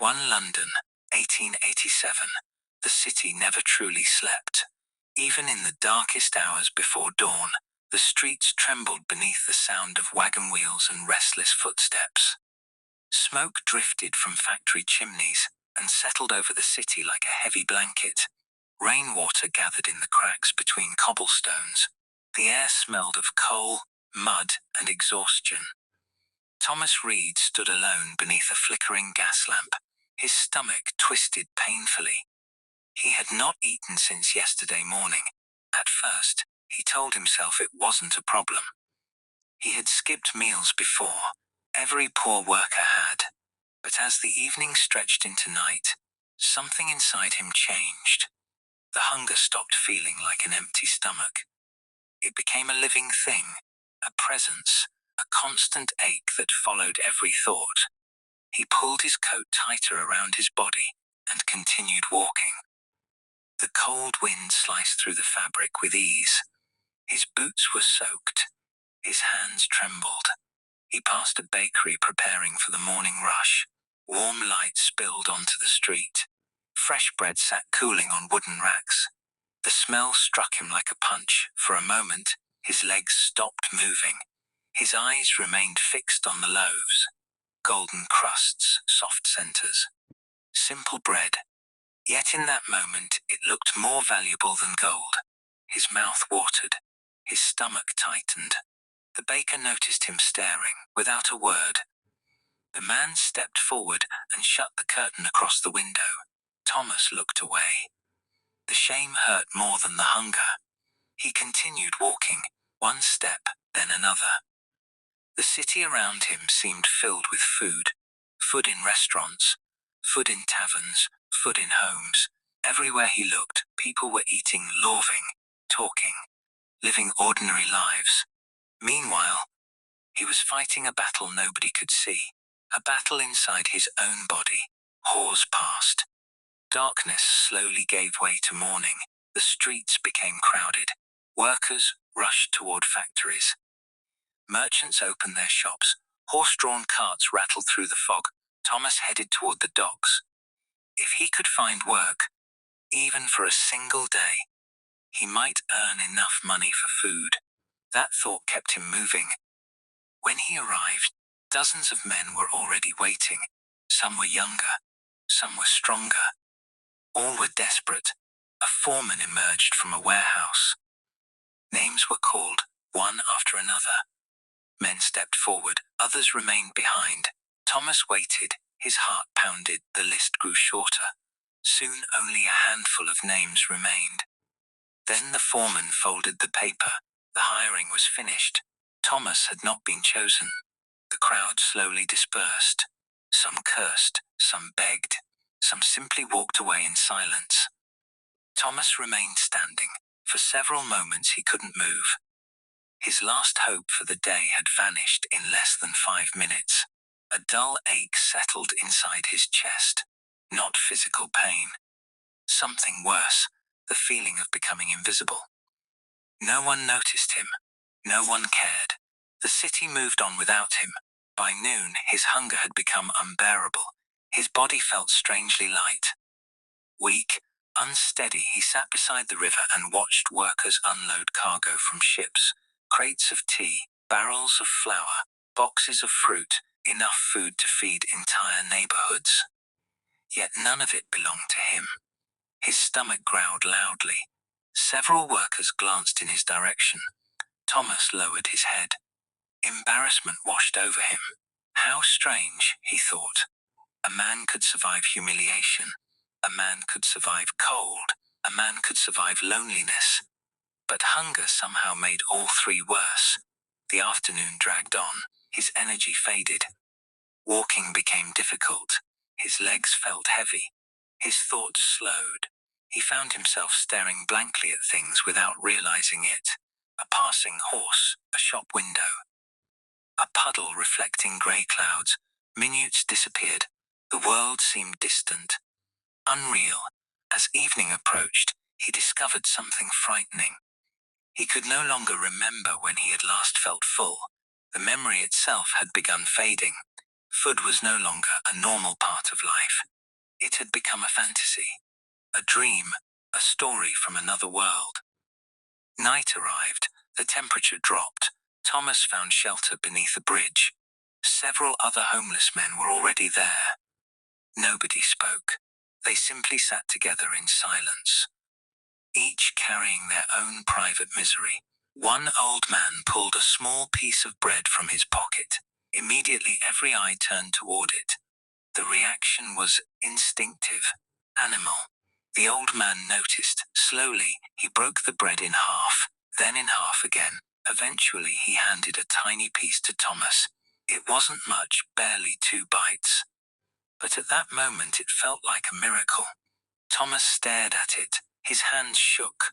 1 London, 1887. The city never truly slept. Even in the darkest hours before dawn, the streets trembled beneath the sound of wagon wheels and restless footsteps. Smoke drifted from factory chimneys and settled over the city like a heavy blanket. Rainwater gathered in the cracks between cobblestones. The air smelled of coal, mud, and exhaustion. Thomas Reed stood alone beneath a flickering gas lamp, his stomach twisted painfully. He had not eaten since yesterday morning. At first, he told himself it wasn't a problem. He had skipped meals before. Every poor worker had. But as the evening stretched into night, something inside him changed. The hunger stopped feeling like an empty stomach. It became a living thing, a presence, a constant ache that followed every thought. He pulled his coat tighter around his body and continued walking. The cold wind sliced through the fabric with ease. His boots were soaked. His hands trembled. He passed a bakery preparing for the morning rush. Warm light spilled onto the street. Fresh bread sat cooling on wooden racks. The smell struck him like a punch. For a moment, his legs stopped moving. His eyes remained fixed on the loaves. Golden crusts, soft centers. Simple bread. Yet in that moment, it looked more valuable than gold. His mouth watered. His stomach tightened. The baker noticed him staring, without a word. The man stepped forward and shut the curtain across the window. Thomas looked away. The shame hurt more than the hunger. He continued walking, one step, then another. The city around him seemed filled with food. Food in restaurants, food in taverns, food in homes. Everywhere he looked, people were eating, laughing, talking, living ordinary lives. Meanwhile, he was fighting a battle nobody could see, a battle inside his own body. Hours passed. Darkness slowly gave way to morning. The streets became crowded. Workers rushed toward factories. Merchants opened their shops. Horse-drawn carts rattled through the fog. Thomas headed toward the docks. If he could find work, even for a single day, he might earn enough money for food. That thought kept him moving. When he arrived, dozens of men were already waiting. Some were younger, some were stronger. All were desperate. A foreman emerged from a warehouse. Names were called, one after another. Men stepped forward, others remained behind. Thomas waited, his heart pounded, the list grew shorter. Soon only a handful of names remained. Then the foreman folded the paper. The hiring was finished. Thomas had not been chosen. The crowd slowly dispersed. Some cursed, some begged, some simply walked away in silence. Thomas remained standing. For several moments he couldn't move. His last hope for the day had vanished in less than 5 minutes. A dull ache settled inside his chest. Not physical pain. Something worse, the feeling of becoming invisible. No one noticed him. No one cared. The city moved on without him. By noon, his hunger had become unbearable. His body felt strangely light. Weak, unsteady, he sat beside the river and watched workers unload cargo from ships. Crates of tea, barrels of flour, boxes of fruit, enough food to feed entire neighborhoods. Yet none of it belonged to him. His stomach growled loudly. Several workers glanced in his direction. Thomas lowered his head. Embarrassment washed over him. How strange, he thought. A man could survive humiliation. A man could survive cold. A man could survive loneliness. But hunger somehow made all three worse. The afternoon dragged on. His energy faded. Walking became difficult. His legs felt heavy. His thoughts slowed. He found himself staring blankly at things without realizing it. A passing horse, a shop window. A puddle reflecting grey clouds. Minutes disappeared. The world seemed distant, unreal. As evening approached, he discovered something frightening. He could no longer remember when he had last felt full. The memory itself had begun fading. Food was no longer a normal part of life. from a fantasy, a dream, a story from another world. Night arrived, the temperature dropped. Thomas found shelter beneath a bridge. Several other homeless men were already there. Nobody spoke. They simply sat together in silence, each carrying their own private misery. One old man pulled a small piece of bread from his pocket. Immediately every eye turned toward it. The reaction was instinctive, animal. The old man noticed. Slowly, he broke the bread in half, then in half again. Eventually, he handed a tiny piece to Thomas. It wasn't much, barely 2 bites. But at that moment it felt like a miracle. Thomas stared at it. His hands shook.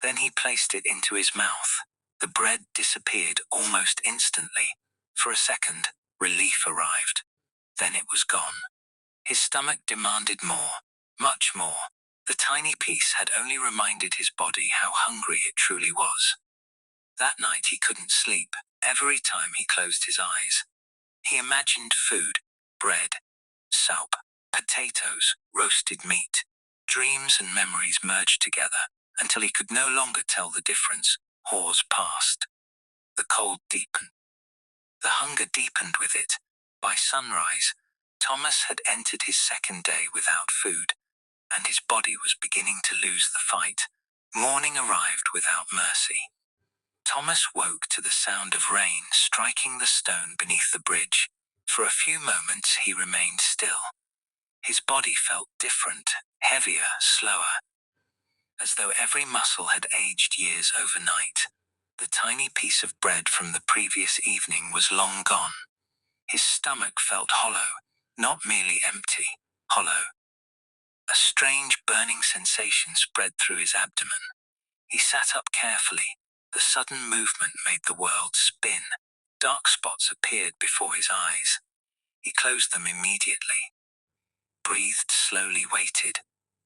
Then he placed it into his mouth. The bread disappeared almost instantly. For a second, relief arrived. Then it was gone. His stomach demanded more, much more. The tiny piece had only reminded his body how hungry it truly was. That night he couldn't sleep. Every time he closed his eyes, he imagined food, bread, soup, potatoes, roasted meat. Dreams and memories merged together until he could no longer tell the difference. Hours passed. The cold deepened. The hunger deepened with it. By sunrise, Thomas had entered his second day without food, and his body was beginning to lose the fight. Morning arrived without mercy. Thomas woke to the sound of rain striking the stone beneath the bridge. For a few moments he remained still. His body felt different, heavier, slower, as though every muscle had aged years overnight. The tiny piece of bread from the previous evening was long gone. His stomach felt hollow, not merely empty, hollow. A strange burning sensation spread through his abdomen. He sat up carefully. The sudden movement made the world spin. Dark spots appeared before his eyes. He closed them immediately. Breathed slowly, waited.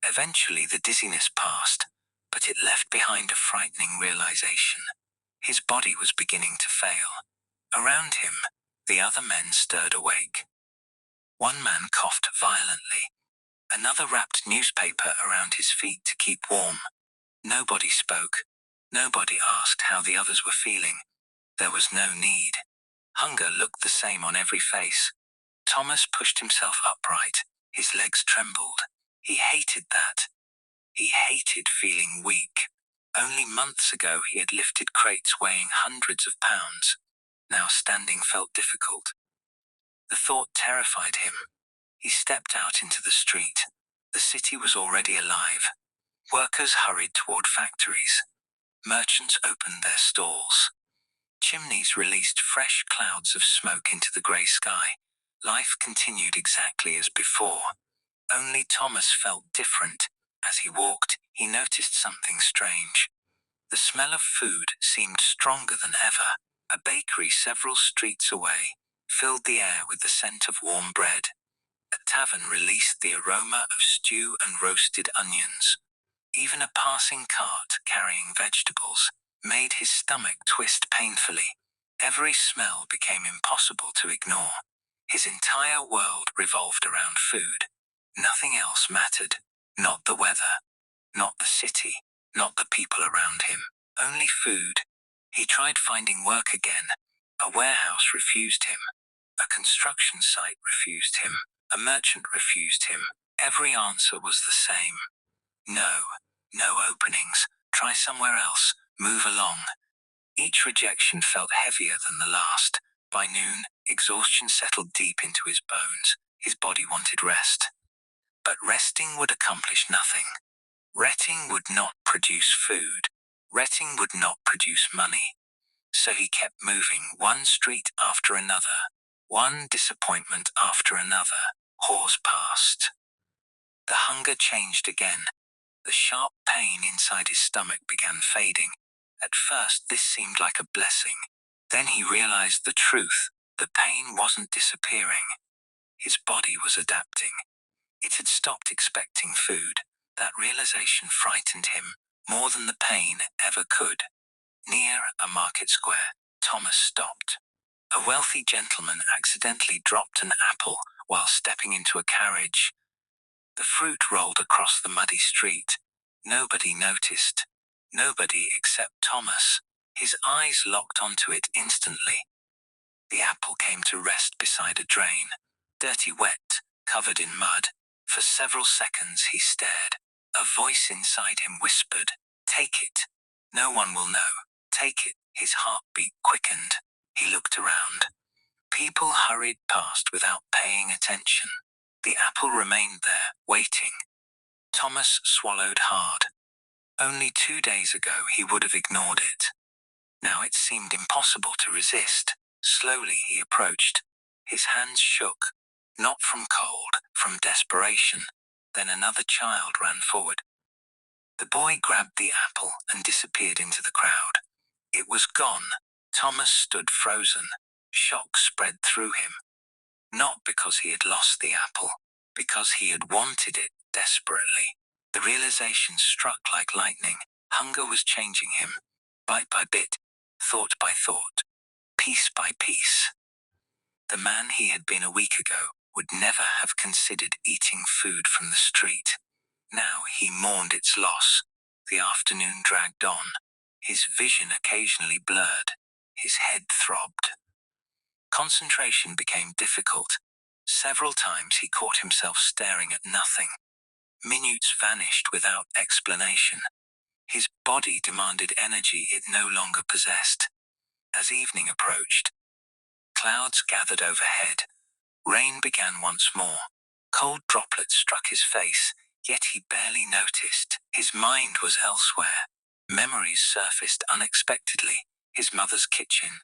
Eventually the dizziness passed, but it left behind a frightening realization. His body was beginning to fail. Around him, the other men stirred awake. One man coughed violently. Another wrapped newspaper around his feet to keep warm. Nobody spoke. Nobody asked how the others were feeling. There was no need. Hunger looked the same on every face. Thomas pushed himself upright. His legs trembled. He hated that. He hated feeling weak. Only months ago he had lifted crates weighing hundreds of pounds. Now standing felt difficult. The thought terrified him. He stepped out into the street. The city was already alive. Workers hurried toward factories. Merchants opened their stalls. Chimneys released fresh clouds of smoke into the grey sky. Life continued exactly as before. Only Thomas felt different. As he walked, he noticed something strange. The smell of food seemed stronger than ever. A bakery several streets away filled the air with the scent of warm bread. A tavern released the aroma of stew and roasted onions. Even a passing cart carrying vegetables made his stomach twist painfully. Every smell became impossible to ignore. His entire world revolved around food. Nothing else mattered. Not the weather, not the city, not the people around him. Only food. He tried finding work again. A warehouse refused him. A construction site refused him. A merchant refused him. Every answer was the same. No. No openings. Try somewhere else. Move along. Each rejection felt heavier than the last. By noon, exhaustion settled deep into his bones. His body wanted rest. But resting would accomplish nothing. Retting would not produce food. Retting would not produce money. So he kept moving, one street after another, one disappointment after another. Hours passed. The hunger changed again. The sharp pain inside his stomach began fading. At first, this seemed like a blessing. Then he realized the truth. The pain wasn't disappearing. His body was adapting. It had stopped expecting food. That realization frightened him more than the pain ever could. Near a market square, Thomas stopped. A wealthy gentleman accidentally dropped an apple while stepping into a carriage. The fruit rolled across the muddy street. Nobody noticed. Nobody except Thomas. His eyes locked onto it instantly. The apple came to rest beside a drain. Dirty, wet, covered in mud. For several seconds he stared. A voice inside him whispered, "Take it. No one will know. Take it." His heartbeat quickened. He looked around. People hurried past without paying attention. The apple remained there, waiting. Thomas swallowed hard. Only 2 days ago he would have ignored it. Now it seemed impossible to resist. Slowly he approached. His hands shook, not from cold, from desperation. Then another child ran forward. The boy grabbed the apple and disappeared into the crowd. It was gone. Thomas stood frozen. Shock spread through him. Not because he had lost the apple, because he had wanted it desperately. The realization struck like lightning. Hunger was changing him, bite by bit, thought by thought, piece by piece. The man he had been a week ago would never have considered eating food from the street. Now he mourned its loss. The afternoon dragged on. His vision occasionally blurred. His head throbbed. Concentration became difficult. Several times he caught himself staring at nothing. Minutes vanished without explanation. His body demanded energy it no longer possessed. As evening approached, clouds gathered overhead. Rain began once more. Cold droplets struck his face, yet he barely noticed. His mind was elsewhere. Memories surfaced unexpectedly. His mother's kitchen.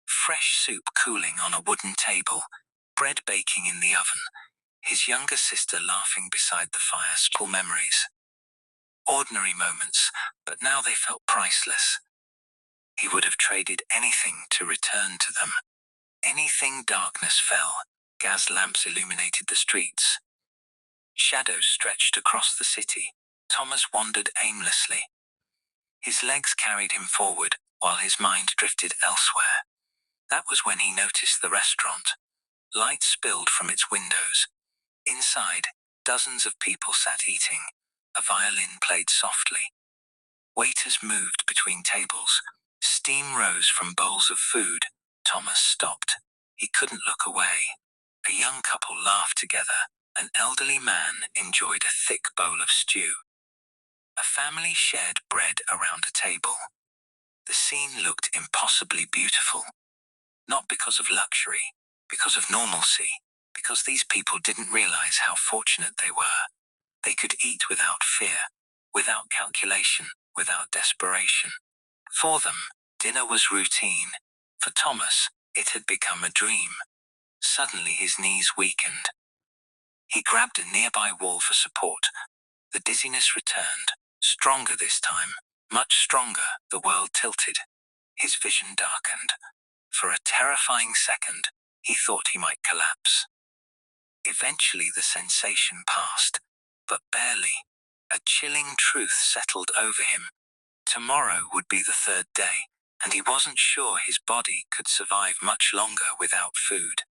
Fresh soup cooling on a wooden table. Bread baking in the oven. His younger sister laughing beside the fire. Small memories. Ordinary moments, but now they felt priceless. He would have traded anything to return to them. Anything. Darkness fell. Gas lamps illuminated the streets. Shadows stretched across the city. Thomas wandered aimlessly. His legs carried him forward, while his mind drifted elsewhere. That was when he noticed the restaurant. Light spilled from its windows. Inside, dozens of people sat eating. A violin played softly. Waiters moved between tables. Steam rose from bowls of food. Thomas stopped. He couldn't look away. A young couple laughed together. An elderly man enjoyed a thick bowl of stew. A family shared bread around a table. The scene looked impossibly beautiful. Not because of luxury, because of normalcy, because these people didn't realize how fortunate they were. They could eat without fear, without calculation, without desperation. For them, dinner was routine. For Thomas, it had become a dream. Suddenly his knees weakened. He grabbed a nearby wall for support. The dizziness returned, stronger this time, much stronger. The world tilted. His vision darkened. For a terrifying second, he thought he might collapse. Eventually the sensation passed, but barely. A chilling truth settled over him. Tomorrow would be the third day, and he wasn't sure his body could survive much longer without food.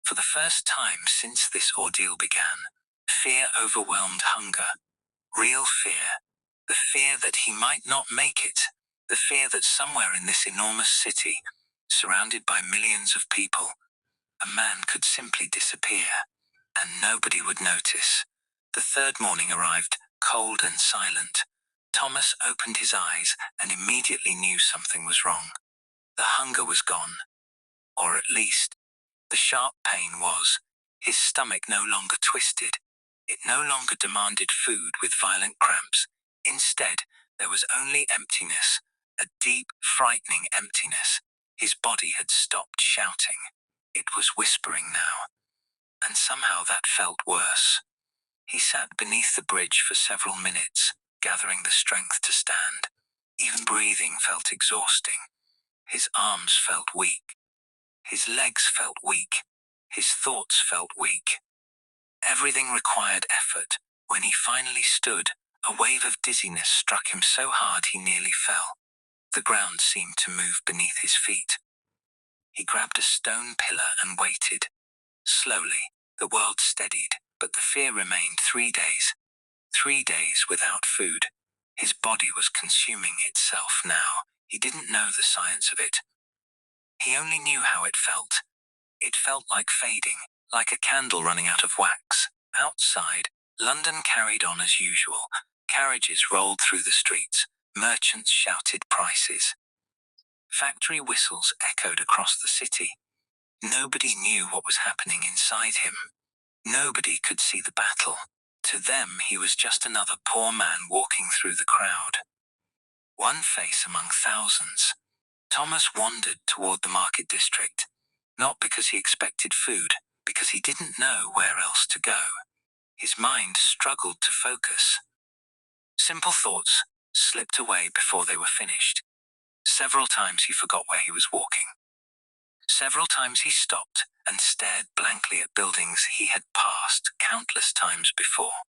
For the first time since this ordeal began, fear overwhelmed hunger. Real fear. The fear that he might not make it. The fear that somewhere in this enormous city, surrounded by millions of people, a man could simply disappear, and nobody would notice. The third morning arrived, cold and silent. Thomas opened his eyes and immediately knew something was wrong. The hunger was gone. Or at least, the sharp pain was. His stomach no longer twisted. It no longer demanded food with violent cramps. Instead, there was only emptiness, a deep, frightening emptiness. His body had stopped shouting. It was whispering now. And somehow that felt worse. He sat beneath the bridge for several minutes, gathering the strength to stand. Even breathing felt exhausting. His arms felt weak. His legs felt weak. His thoughts felt weak. Everything required effort. When he finally stood, a wave of dizziness struck him so hard he nearly fell. The ground seemed to move beneath his feet. He grabbed a stone pillar and waited. Slowly, the world steadied. But the fear remained 3 days. 3 days without food. His body was consuming itself now. He didn't know the science of it. He only knew how it felt. It felt like fading, like a candle running out of wax. Outside, London carried on as usual. Carriages rolled through the streets. Merchants shouted prices. Factory whistles echoed across the city. Nobody knew what was happening inside him. Nobody could see the battle. To them, he was just another poor man walking through the crowd. One face among thousands. Thomas wandered toward the market district, not because he expected food, because he didn't know where else to go. His mind struggled to focus. Simple thoughts slipped away before they were finished. Several times he forgot where he was walking. Several times he stopped and stared blankly at buildings he had passed countless times before.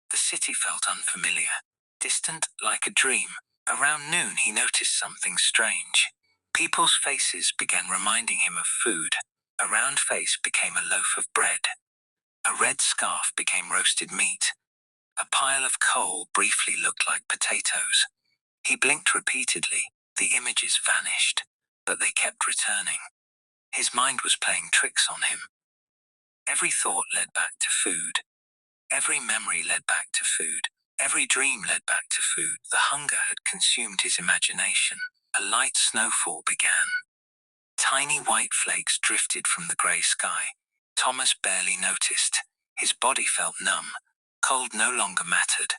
The city felt unfamiliar, distant like a dream. Around noon he noticed something strange. People's faces began reminding him of food. A round face became a loaf of bread. A red scarf became roasted meat. A pile of coal briefly looked like potatoes. He blinked repeatedly. The images vanished, but they kept returning. His mind was playing tricks on him. Every thought led back to food. Every memory led back to food. Every dream led back to food. The hunger had consumed his imagination. A light snowfall began. Tiny white flakes drifted from the grey sky. Thomas barely noticed. His body felt numb. Cold no longer mattered.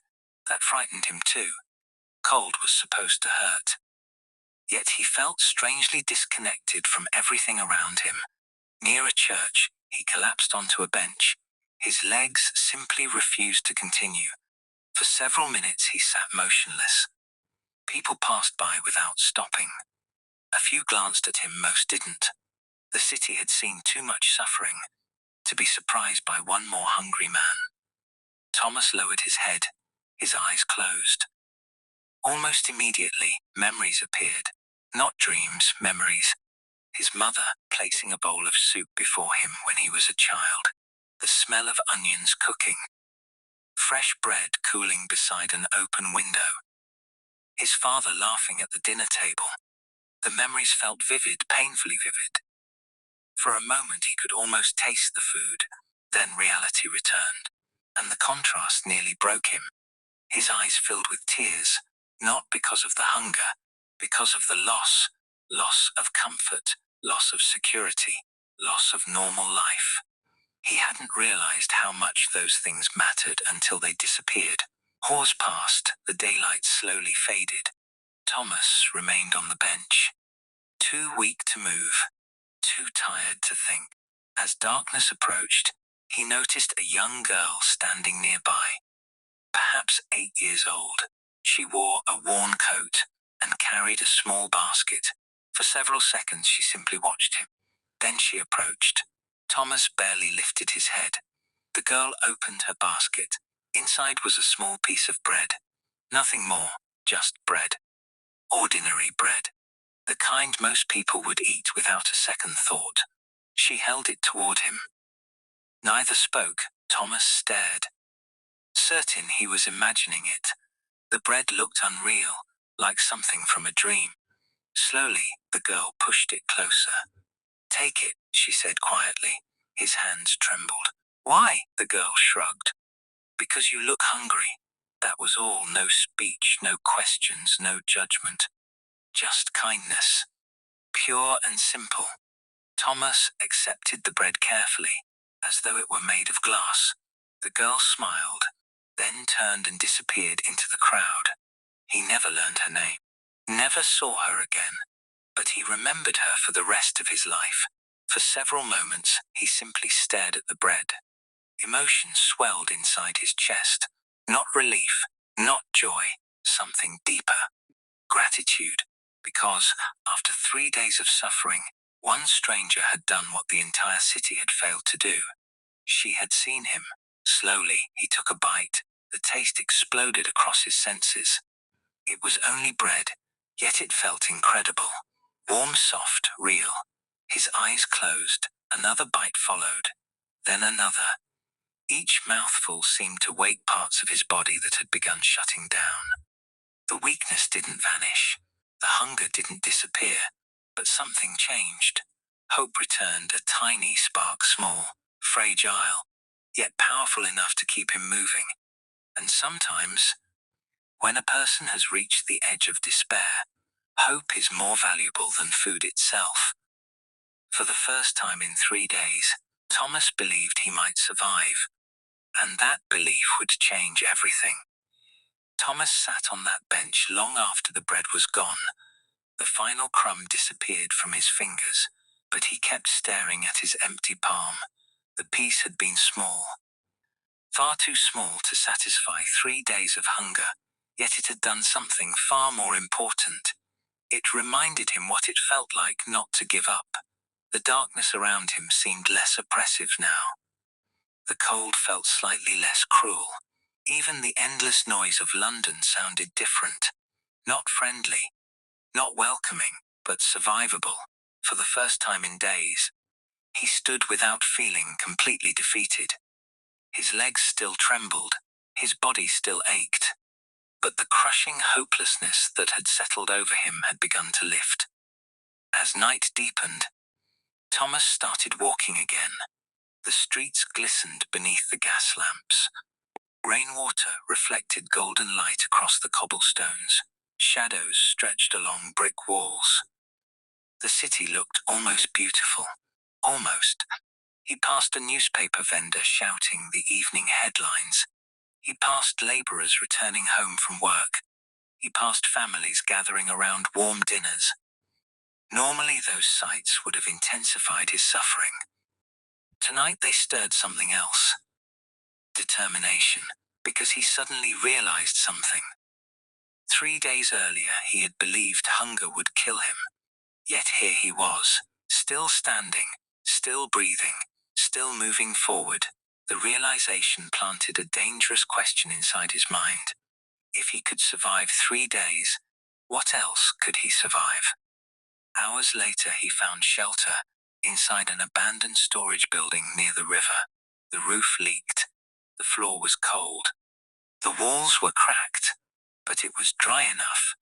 That frightened him too. Cold was supposed to hurt. Yet he felt strangely disconnected from everything around him. Near a church, he collapsed onto a bench. His legs simply refused to continue. For several minutes he sat motionless. People passed by without stopping. A few glanced at him, most didn't. The city had seen too much suffering to be surprised by one more hungry man. Thomas lowered his head. His eyes closed. Almost immediately, memories appeared. Not dreams, memories. His mother placing a bowl of soup before him when he was a child. The smell of onions cooking. Fresh bread cooling beside an open window. His father laughing at the dinner table. The memories felt vivid, painfully vivid. For a moment he could almost taste the food. Then reality returned, and the contrast nearly broke him. His eyes filled with tears, not because of the hunger, because of the loss. Loss of comfort, loss of security, loss of normal life. He hadn't realized how much those things mattered until they disappeared. Hours passed, the daylight slowly faded. Thomas remained on the bench. Too weak to move, too tired to think. As darkness approached, he noticed a young girl standing nearby. Perhaps 8 years old. She wore a worn coat and carried a small basket. For several seconds she simply watched him. Then she approached. Thomas barely lifted his head. The girl opened her basket. Inside was a small piece of bread. Nothing more, just bread. Ordinary bread. The kind most people would eat without a second thought. She held it toward him. Neither spoke. Thomas stared. Certain he was imagining it. The bread looked unreal, like something from a dream. Slowly, the girl pushed it closer. "Take it," she said quietly. His hands trembled. "Why?" The girl shrugged. "Because you look hungry." That was all. No speech, no questions, no judgment. Just kindness. Pure and simple. Thomas accepted the bread carefully, as though it were made of glass. The girl smiled, then turned and disappeared into the crowd. He never learned her name, never saw her again, but he remembered her for the rest of his life. For several moments, he simply stared at the bread. Emotion swelled inside his chest. Not relief, not joy, something deeper. Gratitude, because, after 3 days of suffering, one stranger had done what the entire city had failed to do. She had seen him. Slowly, he took a bite. The taste exploded across his senses. It was only bread, yet it felt incredible. Warm, soft, real. His eyes closed. Another bite followed. Then another. Each mouthful seemed to wake parts of his body that had begun shutting down. The weakness didn't vanish. The hunger didn't disappear. But something changed. Hope returned, a tiny spark, small, fragile, yet powerful enough to keep him moving. And sometimes, when a person has reached the edge of despair, hope is more valuable than food itself. For the first time in 3 days, Thomas believed he might survive, and that belief would change everything. Thomas sat on that bench long after the bread was gone. The final crumb disappeared from his fingers, but he kept staring at his empty palm. The piece had been small, far too small to satisfy 3 days of hunger, yet it had done something far more important. It reminded him what it felt like not to give up. The darkness around him seemed less oppressive now. The cold felt slightly less cruel. Even the endless noise of London sounded different. Not friendly, not welcoming, but survivable. For the first time in days, he stood without feeling completely defeated. His legs still trembled, his body still ached, but the crushing hopelessness that had settled over him had begun to lift. As night deepened, Thomas started walking again. The streets glistened beneath the gas lamps. Rainwater reflected golden light across the cobblestones. Shadows stretched along brick walls. The city looked almost beautiful. Almost. He passed a newspaper vendor shouting the evening headlines. He passed laborers returning home from work. He passed families gathering around warm dinners. Normally those sights would have intensified his suffering. Tonight they stirred something else. Determination, because he suddenly realized something. 3 days earlier he had believed hunger would kill him. Yet here he was, still standing, still breathing, still moving forward. The realization planted a dangerous question inside his mind. If he could survive 3 days, what else could he survive? Hours later he found shelter inside an abandoned storage building near the river. The roof leaked. The floor was cold. The walls were cracked, but it was dry enough.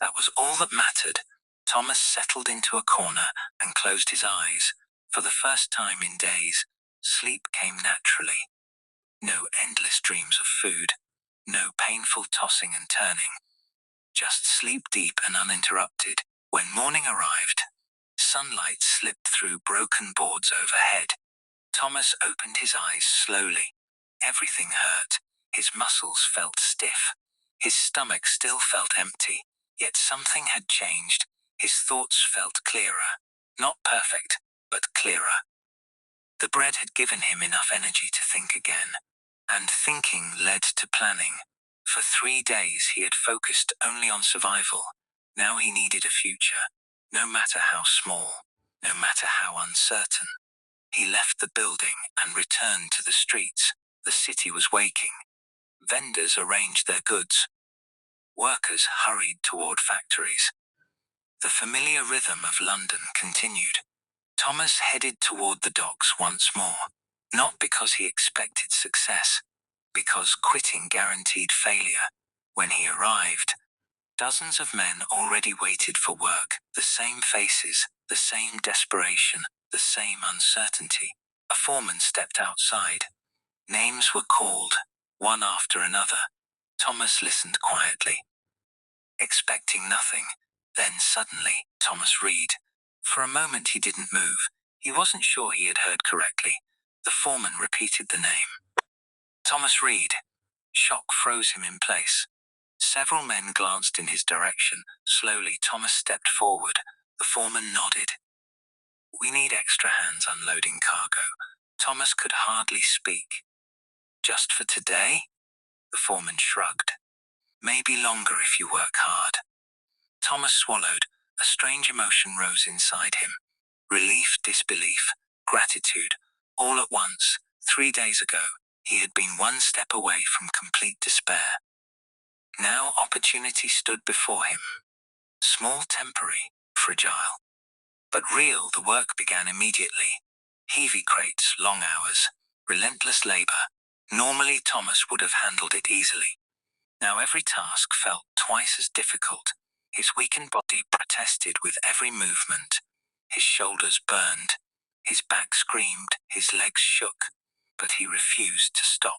That was all that mattered. Thomas settled into a corner and closed his eyes. For the first time in days, sleep came naturally. No endless dreams of food, no painful tossing and turning. Just sleep deep and uninterrupted. When morning arrived, sunlight slipped through broken boards overhead. Thomas opened his eyes slowly. Everything hurt. His muscles felt stiff. His stomach still felt empty. Yet something had changed. His thoughts felt clearer. Not perfect, but clearer. The bread had given him enough energy to think again. And thinking led to planning. For 3 days he had focused only on survival. Now he needed a future, no matter how small, no matter how uncertain. He left the building and returned to the streets. The city was waking. Vendors arranged their goods. Workers hurried toward factories. The familiar rhythm of London continued. Thomas headed toward the docks once more, not because he expected success, because quitting guaranteed failure. When he arrived, dozens of men already waited for work. The same faces, the same desperation, the same uncertainty. A foreman stepped outside. Names were called, one after another. Thomas listened quietly, expecting nothing. Then suddenly, Thomas Reed. For a moment he didn't move. He wasn't sure he had heard correctly. The foreman repeated the name. Thomas Reed. Shock froze him in place. Several men glanced in his direction. Slowly, Thomas stepped forward. The foreman nodded. We need extra hands unloading cargo. Thomas could hardly speak. Just for today? The foreman shrugged. Maybe longer if you work hard. Thomas swallowed. A strange emotion rose inside him. Relief, disbelief, gratitude, all at once. 3 days ago, he had been one step away from complete despair. Now opportunity stood before him. Small, temporary, fragile. But real, the work began immediately. Heavy crates, long hours, relentless labor. Normally, Thomas would have handled it easily. Now every task felt twice as difficult. His weakened body protested with every movement. His shoulders burned. His back screamed. His legs shook. But he refused to stop.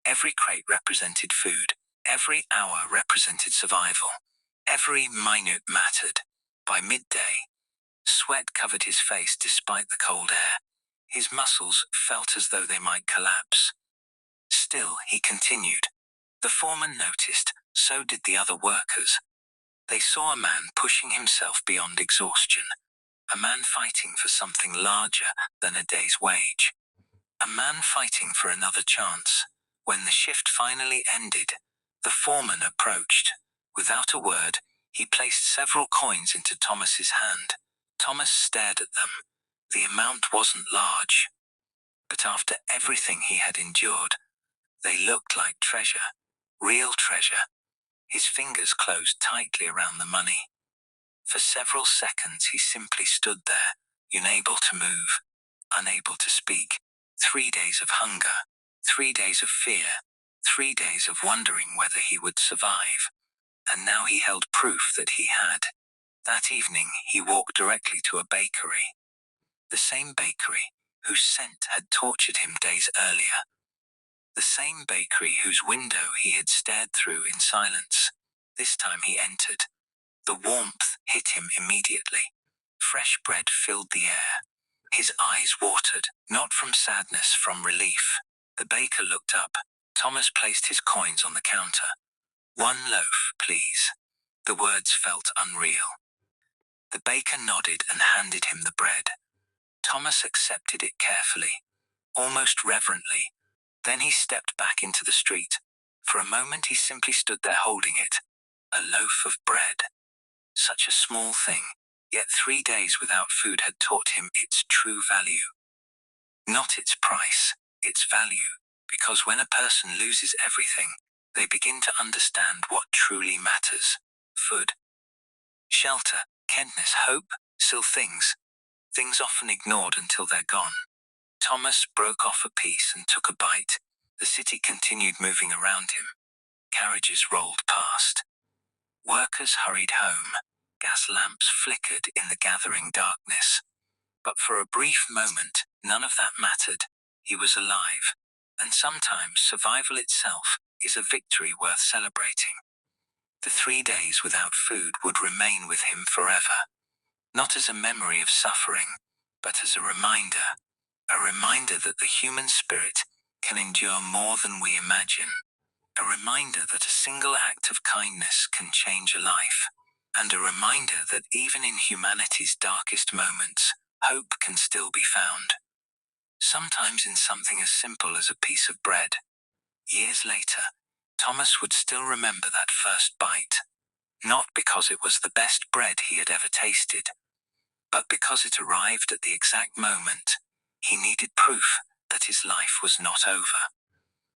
Every crate represented food. Every hour represented survival. Every minute mattered. By midday, sweat covered his face despite the cold air. His muscles felt as though they might collapse. Still, he continued. The foreman noticed, so did the other workers. They saw a man pushing himself beyond exhaustion. A man fighting for something larger than a day's wage. A man fighting for another chance. When the shift finally ended, the foreman approached. Without a word, he placed several coins into Thomas's hand. Thomas stared at them. The amount wasn't large, but after everything he had endured, they looked like treasure. Real treasure. His fingers closed tightly around the money. For several seconds he simply stood there, unable to move, unable to speak. 3 days of hunger, 3 days of fear, 3 days of wondering whether he would survive. And now he held proof that he had. That evening he walked directly to a bakery. The same bakery whose scent had tortured him days earlier. The same bakery whose window he had stared through in silence. This time he entered. The warmth hit him immediately. Fresh bread filled the air. His eyes watered, not from sadness, from relief. The baker looked up. Thomas placed his coins on the counter. 1 loaf, please. The words felt unreal. The baker nodded and handed him the bread. Thomas accepted it carefully, almost reverently. Then he stepped back into the street. For a moment he simply stood there holding it. A loaf of bread. Such a small thing, yet 3 days without food had taught him its true value. Not its price, its value, because when a person loses everything, they begin to understand what truly matters. Food, shelter, kindness, hope, still things often ignored until they're gone. Thomas broke off a piece and took a bite. The city continued moving around him. Carriages rolled past. Workers hurried home. Gas lamps flickered in the gathering darkness. But for a brief moment, none of that mattered. He was alive. And sometimes survival itself is a victory worth celebrating. The 3 days without food would remain with him forever. Not as a memory of suffering, but as a reminder. A reminder that the human spirit can endure more than we imagine. A reminder that a single act of kindness can change a life. And a reminder that even in humanity's darkest moments, hope can still be found. Sometimes in something as simple as a piece of bread. Years later, Thomas would still remember that first bite. Not because it was the best bread he had ever tasted, but because it arrived at the exact moment he needed proof that his life was not over.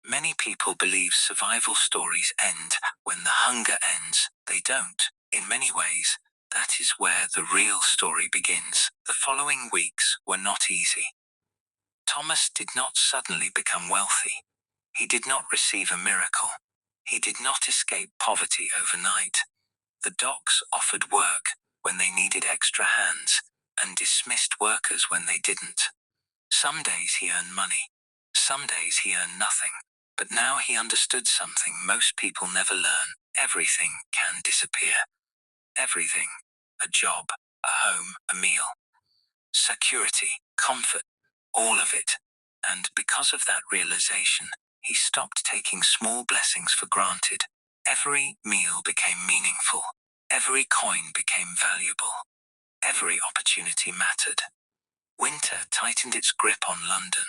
Many people believe survival stories end when the hunger ends. They don't. In many ways, that is where the real story begins. The following weeks were not easy. Thomas did not suddenly become wealthy. He did not receive a miracle. He did not escape poverty overnight. The docks offered work when they needed extra hands and dismissed workers when they didn't. Some days he earned money. Some days he earned nothing. But now he understood something most people never learn. Everything can disappear. Everything. A job, a home, a meal. Security, comfort, all of it. And because of that realization, he stopped taking small blessings for granted. Every meal became meaningful. Every coin became valuable. Every opportunity mattered. Winter tightened its grip on London.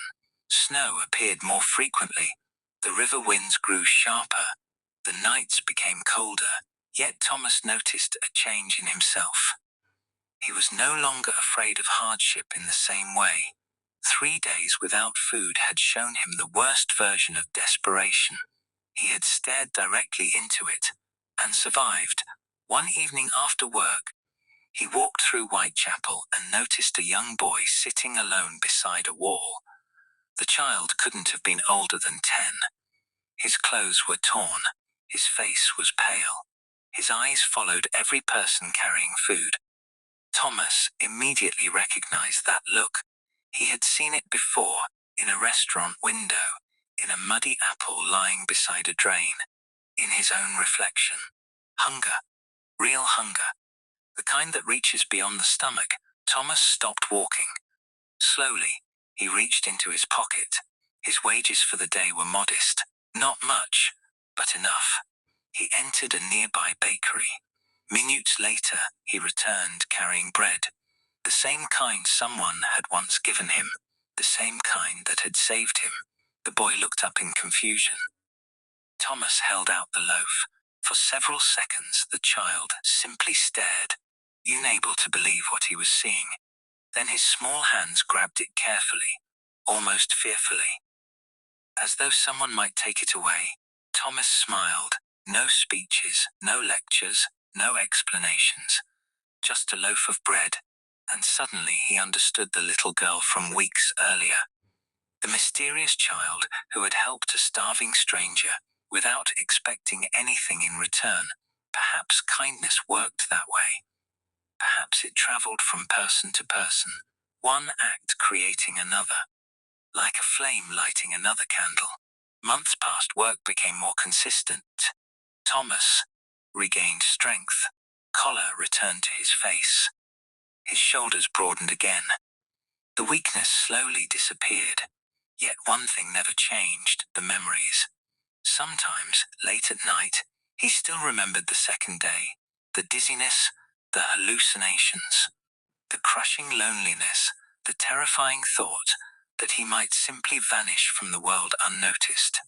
Snow appeared more frequently. The river winds grew sharper. The nights became colder. Yet Thomas noticed a change in himself. He was no longer afraid of hardship in the same way. 3 days without food had shown him the worst version of desperation. He had stared directly into it and survived. One evening after work, he walked through Whitechapel and noticed a young boy sitting alone beside a wall. The child couldn't have been older than 10. His clothes were torn. His face was pale. His eyes followed every person carrying food. Thomas immediately recognized that look. He had seen it before, in a restaurant window, in a muddy apple lying beside a drain, in his own reflection. Hunger. Real hunger. The kind that reaches beyond the stomach. Thomas stopped walking. Slowly, he reached into his pocket. His wages for the day were modest. Not much, but enough. He entered a nearby bakery. Minutes later, he returned carrying bread. The same kind someone had once given him. The same kind that had saved him. The boy looked up in confusion. Thomas held out the loaf. For several seconds, the child simply stared, unable to believe what he was seeing. Then his small hands grabbed it carefully, almost fearfully. As though someone might take it away, Thomas smiled. No speeches, no lectures, no explanations. Just a loaf of bread, and suddenly he understood the little girl from weeks earlier. The mysterious child who had helped a starving stranger without expecting anything in return. Perhaps kindness worked that way. Perhaps it traveled from person to person, one act creating another. Like a flame lighting another candle. Months passed, work became more consistent. Thomas regained strength. Color returned to his face. His shoulders broadened again. The weakness slowly disappeared. Yet one thing never changed, the memories. Sometimes, late at night, he still remembered the second day. The dizziness, the hallucinations, the crushing loneliness, the terrifying thought that he might simply vanish from the world unnoticed.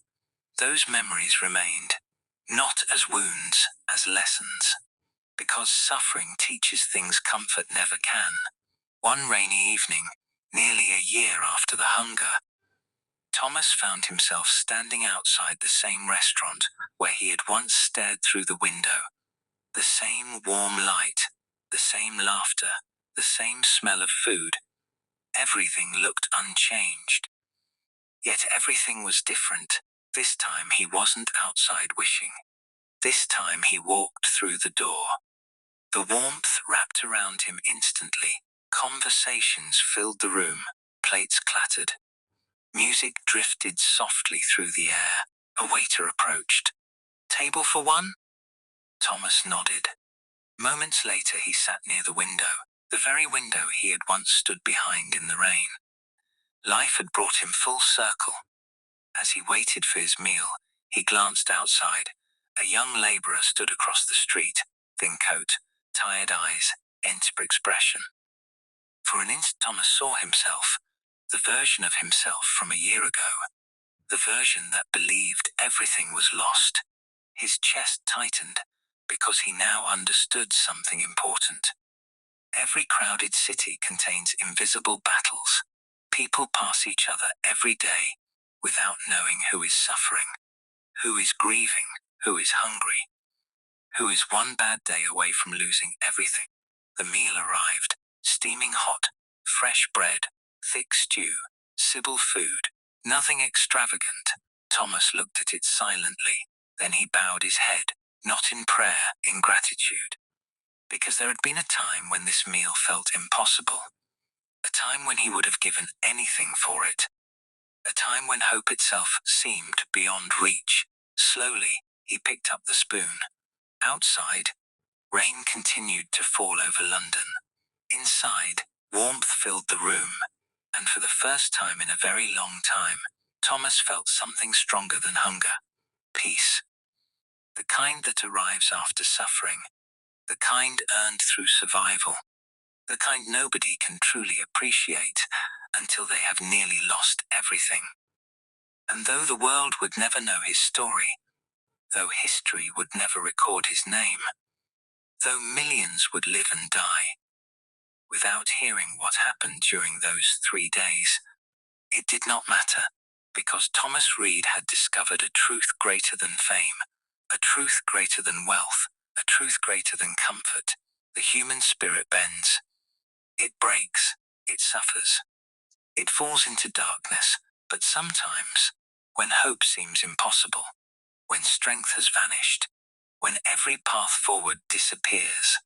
Those memories remained, not as wounds, as lessons. Because suffering teaches things comfort never can. One rainy evening, nearly a year after the hunger, Thomas found himself standing outside the same restaurant where he had once stared through the window. The same warm light, the same laughter, the same smell of food. Everything looked unchanged. Yet everything was different. This time he wasn't outside wishing. This time he walked through the door. The warmth wrapped around him instantly. Conversations filled the room. Plates clattered. Music drifted softly through the air. A waiter approached. "Table for one?" Thomas nodded. Moments later he sat near the window, the very window he had once stood behind in the rain. Life had brought him full circle. As he waited for his meal, he glanced outside. A young laborer stood across the street, thin coat, tired eyes, empty expression. For an instant Thomas saw himself, the version of himself from a year ago, the version that believed everything was lost. His chest tightened, because he now understood something important. Every crowded city contains invisible battles. People pass each other every day, without knowing who is suffering, who is grieving, who is hungry, who is one bad day away from losing everything. The meal arrived, steaming hot, fresh bread, thick stew, Sybil food, nothing extravagant. Thomas looked at it silently, then he bowed his head, not in prayer, in gratitude. Because there had been a time when this meal felt impossible. A time when he would have given anything for it. A time when hope itself seemed beyond reach. Slowly, he picked up the spoon. Outside, rain continued to fall over London. Inside, warmth filled the room. And for the first time in a very long time, Thomas felt something stronger than hunger. Peace. The kind that arrives after suffering. The kind earned through survival. The kind nobody can truly appreciate until they have nearly lost everything. And though the world would never know his story, though history would never record his name, though millions would live and die, without hearing what happened during those 3 days, it did not matter, because Thomas Reed had discovered a truth greater than fame, a truth greater than wealth, a truth greater than comfort. The human spirit bends. It breaks, it suffers. It falls into darkness, But sometimes, when hope seems impossible, when strength has vanished, when every path forward disappears,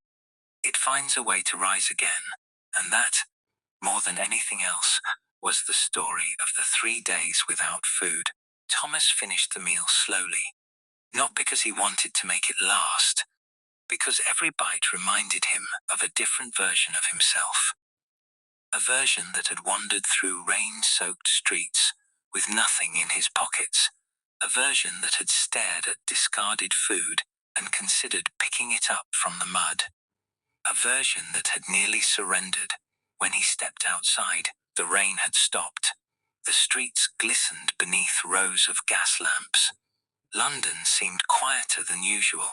it finds a way to rise again. And that, more than anything else, was the story of the 3 days without food. Thomas finished the meal slowly, not because he wanted to make it last, because every bite reminded him of a different version of himself. A version that had wandered through rain-soaked streets with nothing in his pockets. A version that had stared at discarded food and considered picking it up from the mud. A version that had nearly surrendered when he stepped outside. The rain had stopped. The streets glistened beneath rows of gas lamps. London seemed quieter than usual.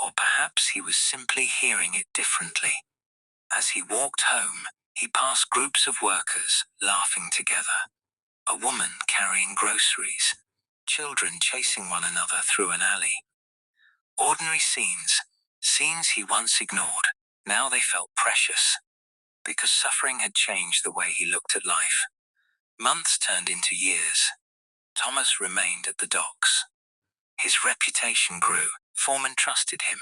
Or perhaps he was simply hearing it differently. As he walked home, he passed groups of workers laughing together. A woman carrying groceries. Children chasing one another through an alley. Ordinary scenes, scenes he once ignored, now they felt precious, because suffering had changed the way he looked at life. Months turned into years. Thomas remained at the docks. His reputation grew. Foremen trusted him.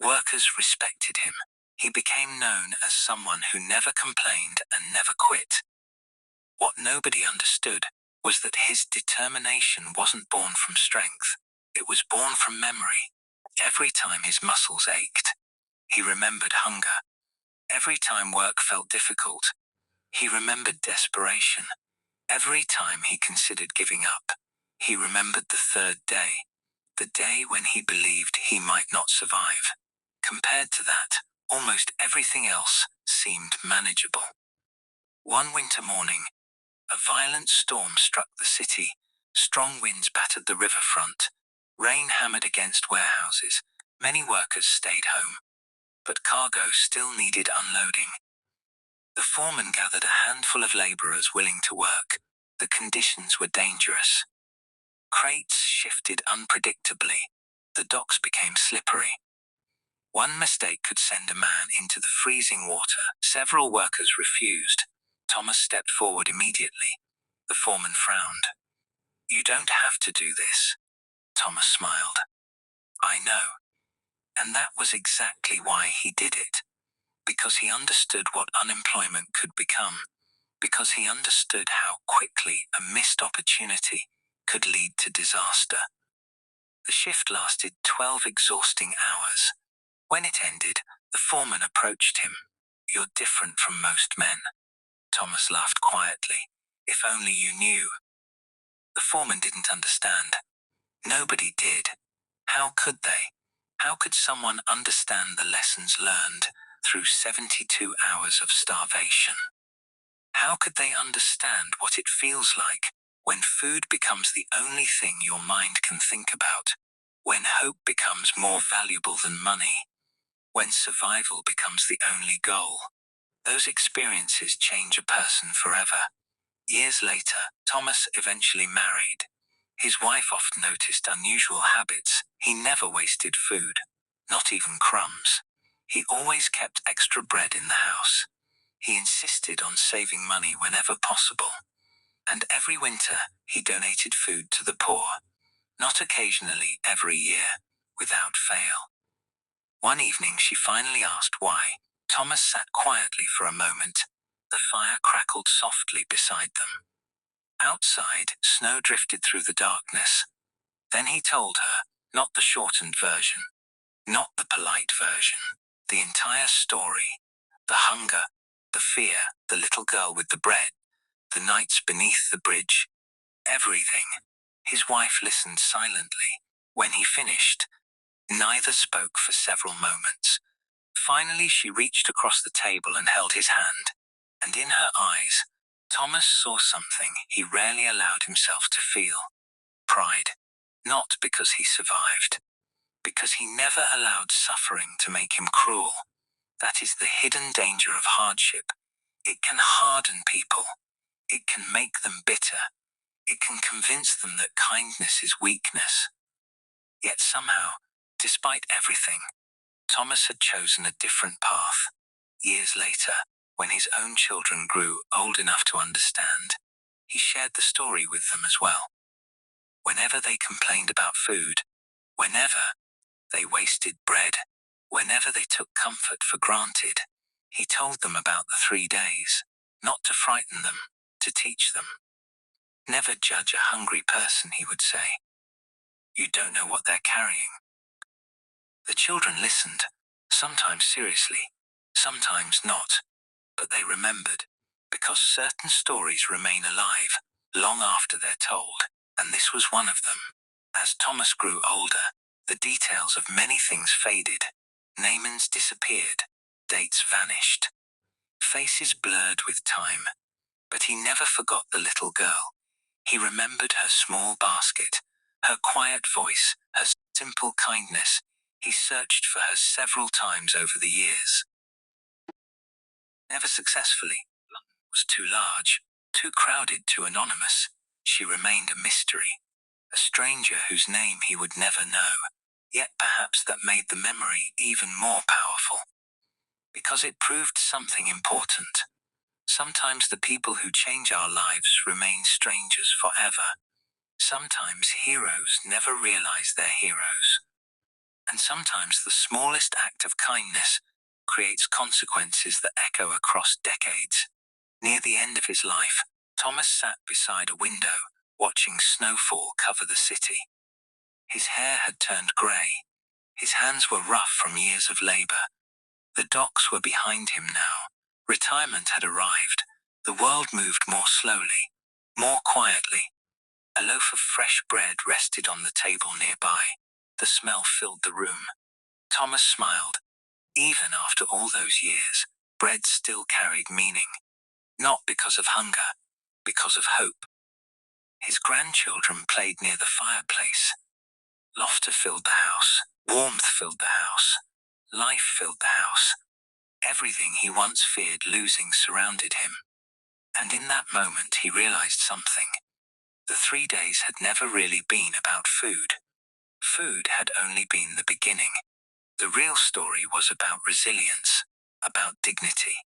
Workers respected him. He became known as someone who never complained and never quit. What nobody understood was that his determination wasn't born from strength. It was born from memory. Every time his muscles ached, he remembered hunger. Every time work felt difficult, he remembered desperation. Every time he considered giving up, he remembered the third day, the day when he believed he might not survive. Compared to that, almost everything else seemed manageable. One winter morning, a violent storm struck the city. Strong winds battered the riverfront. Rain hammered against warehouses. Many workers stayed home, but cargo still needed unloading. The foreman gathered a handful of laborers willing to work. The conditions were dangerous. Crates shifted unpredictably. The docks became slippery. One mistake could send a man into the freezing water. Several workers refused. Thomas stepped forward immediately. The foreman frowned. "You don't have to do this." Thomas smiled. "I know." And that was exactly why he did it. Because he understood what unemployment could become. Because he understood how quickly a missed opportunity could lead to disaster. The shift lasted 12 exhausting hours. When it ended, the foreman approached him. "You're different from most men." Thomas laughed quietly. "If only you knew." The foreman didn't understand. Nobody did. How could they? How could someone understand the lessons learned through 72 hours of starvation? How could they understand what it feels like when food becomes the only thing your mind can think about? When hope becomes more valuable than money? When survival becomes the only goal? Those experiences change a person forever. Years later, Thomas eventually married. His wife often noticed unusual habits. He never wasted food, not even crumbs. He always kept extra bread in the house. He insisted on saving money whenever possible. And every winter, he donated food to the poor. Not occasionally, every year, without fail. One evening she finally asked why. Thomas sat quietly for a moment. The fire crackled softly beside them. Outside, snow drifted through the darkness. Then he told her, not the shortened version, not the polite version, the entire story. The hunger, the fear, the little girl with the bread, the nights beneath the bridge, everything. His wife listened silently. When he finished, neither spoke for several moments. Finally, she reached across the table and held his hand. And in her eyes, Thomas saw something he rarely allowed himself to feel. Pride. Not because he survived. Because he never allowed suffering to make him cruel. That is the hidden danger of hardship. It can harden people. It can make them bitter. It can convince them that kindness is weakness. Yet somehow, despite everything, Thomas had chosen a different path. Years later, when his own children grew old enough to understand, he shared the story with them as well. Whenever they complained about food, whenever they wasted bread, whenever they took comfort for granted, he told them about the 3 days, not to frighten them, to teach them. Never judge a hungry person, he would say. You don't know what they're carrying. The children listened, sometimes seriously, sometimes not, but they remembered, because certain stories remain alive long after they're told, and this was one of them. As Thomas grew older, the details of many things faded. Names disappeared, dates vanished, faces blurred with time, but he never forgot the little girl. He remembered her small basket, her quiet voice, her simple kindness. He searched for her several times over the years. Never successfully. London was too large, too crowded, too anonymous. She remained a mystery, a stranger whose name he would never know. Yet perhaps that made the memory even more powerful, because it proved something important. Sometimes the people who change our lives remain strangers forever. Sometimes heroes never realize they're heroes. And sometimes the smallest act of kindness creates consequences that echo across decades. Near the end of his life, Thomas sat beside a window, watching snowfall cover the city. His hair had turned grey. His hands were rough from years of labor. The docks were behind him now. Retirement had arrived. The world moved more slowly, more quietly. A loaf of fresh bread rested on the table nearby. The smell filled the room. Thomas smiled. Even after all those years, bread still carried meaning. Not because of hunger, because of hope. His grandchildren played near the fireplace. Laughter filled the house. Warmth filled the house. Life filled the house. Everything he once feared losing surrounded him. And in that moment he realized something. The 3 days had never really been about food. Food had only been the beginning. The real story was about resilience, about dignity,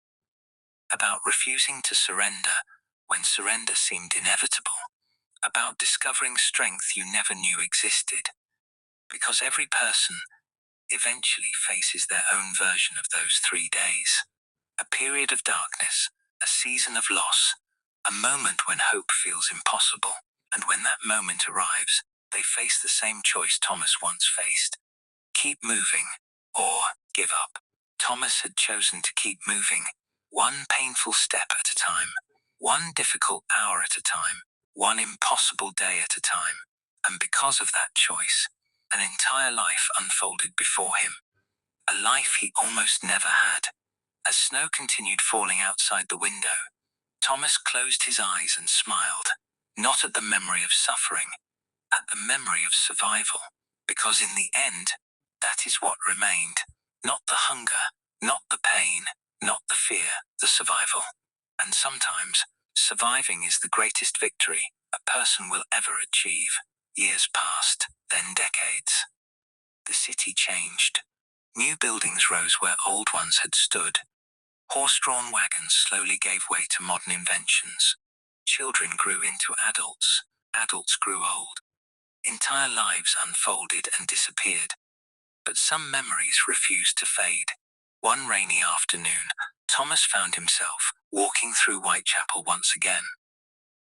about refusing to surrender when surrender seemed inevitable, about discovering strength you never knew existed. Because every person eventually faces their own version of those 3 days. A period of darkness, a season of loss, a moment when hope feels impossible. And when that moment arrives, they face the same choice Thomas once faced. Keep moving, or give up. Thomas had chosen to keep moving, one painful step at a time, one difficult hour at a time, one impossible day at a time. And because of that choice, an entire life unfolded before him. A life he almost never had. As snow continued falling outside the window, Thomas closed his eyes and smiled, not at the memory of suffering, at the memory of survival, because in the end, that is what remained. Not the hunger, not the pain, not the fear, the survival. And sometimes, surviving is the greatest victory a person will ever achieve. Years passed, then decades. The city changed. New buildings rose where old ones had stood. Horse-drawn wagons slowly gave way to modern inventions. Children grew into adults. Adults grew old. Entire lives unfolded and disappeared. But some memories refused to fade. One rainy afternoon, Thomas found himself walking through Whitechapel once again.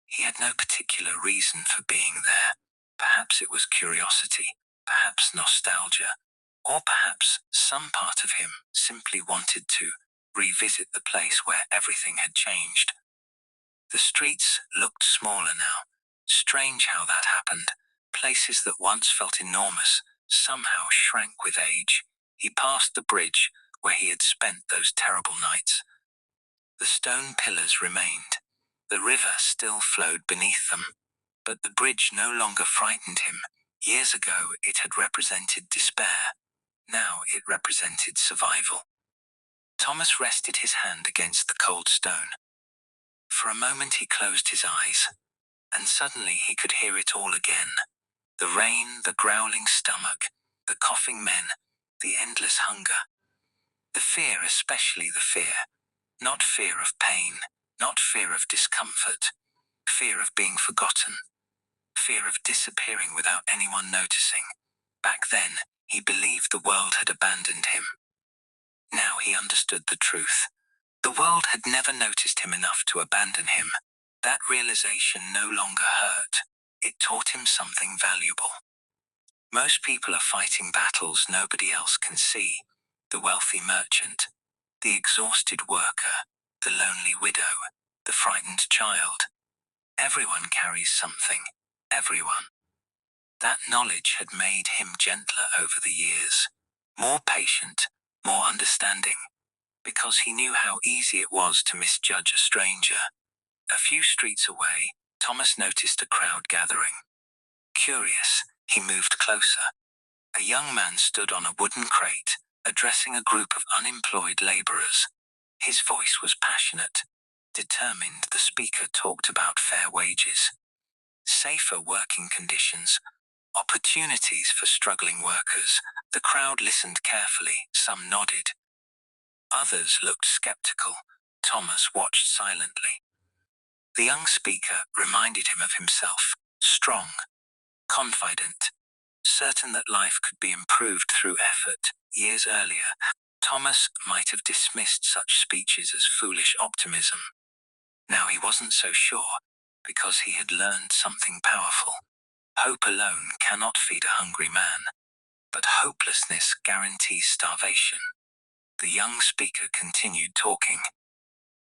He had no particular reason for being there. Perhaps it was curiosity, perhaps nostalgia, or perhaps some part of him simply wanted to revisit the place where everything had changed. The streets looked smaller now. Strange how that happened. Places that once felt enormous somehow shrank with age. He passed the bridge where he had spent those terrible nights. The stone pillars remained. The river still flowed beneath them. But the bridge no longer frightened him. Years ago it had represented despair. Now it represented survival. Thomas rested his hand against the cold stone. For a moment he closed his eyes, and suddenly he could hear it all again. The rain, the growling stomach, the coughing men, the endless hunger. The fear, especially the fear. Not fear of pain, not fear of discomfort, Fear of being forgotten. Fear of disappearing without anyone noticing. Back then, he believed the world had abandoned him. Now he understood the truth. The world had never noticed him enough to abandon him. That realization no longer hurt. It taught him something valuable. Most people are fighting battles nobody else can see. The wealthy merchant, the exhausted worker, the lonely widow, the frightened child. Everyone carries something. Everyone. That knowledge had made him gentler over the years. More patient, more understanding. Because he knew how easy it was to misjudge a stranger. A few streets away, Thomas noticed a crowd gathering. Curious, he moved closer. A young man stood on a wooden crate, addressing a group of unemployed laborers. His voice was passionate. Determined, the speaker talked about fair wages, safer working conditions, opportunities for struggling workers. The crowd listened carefully, some nodded. Others looked skeptical. Thomas watched silently. The young speaker reminded him of himself, strong, confident, certain that life could be improved through effort. Years earlier, Thomas might have dismissed such speeches as foolish optimism. Now he wasn't so sure, because he had learned something powerful. Hope alone cannot feed a hungry man, but hopelessness guarantees starvation. The young speaker continued talking.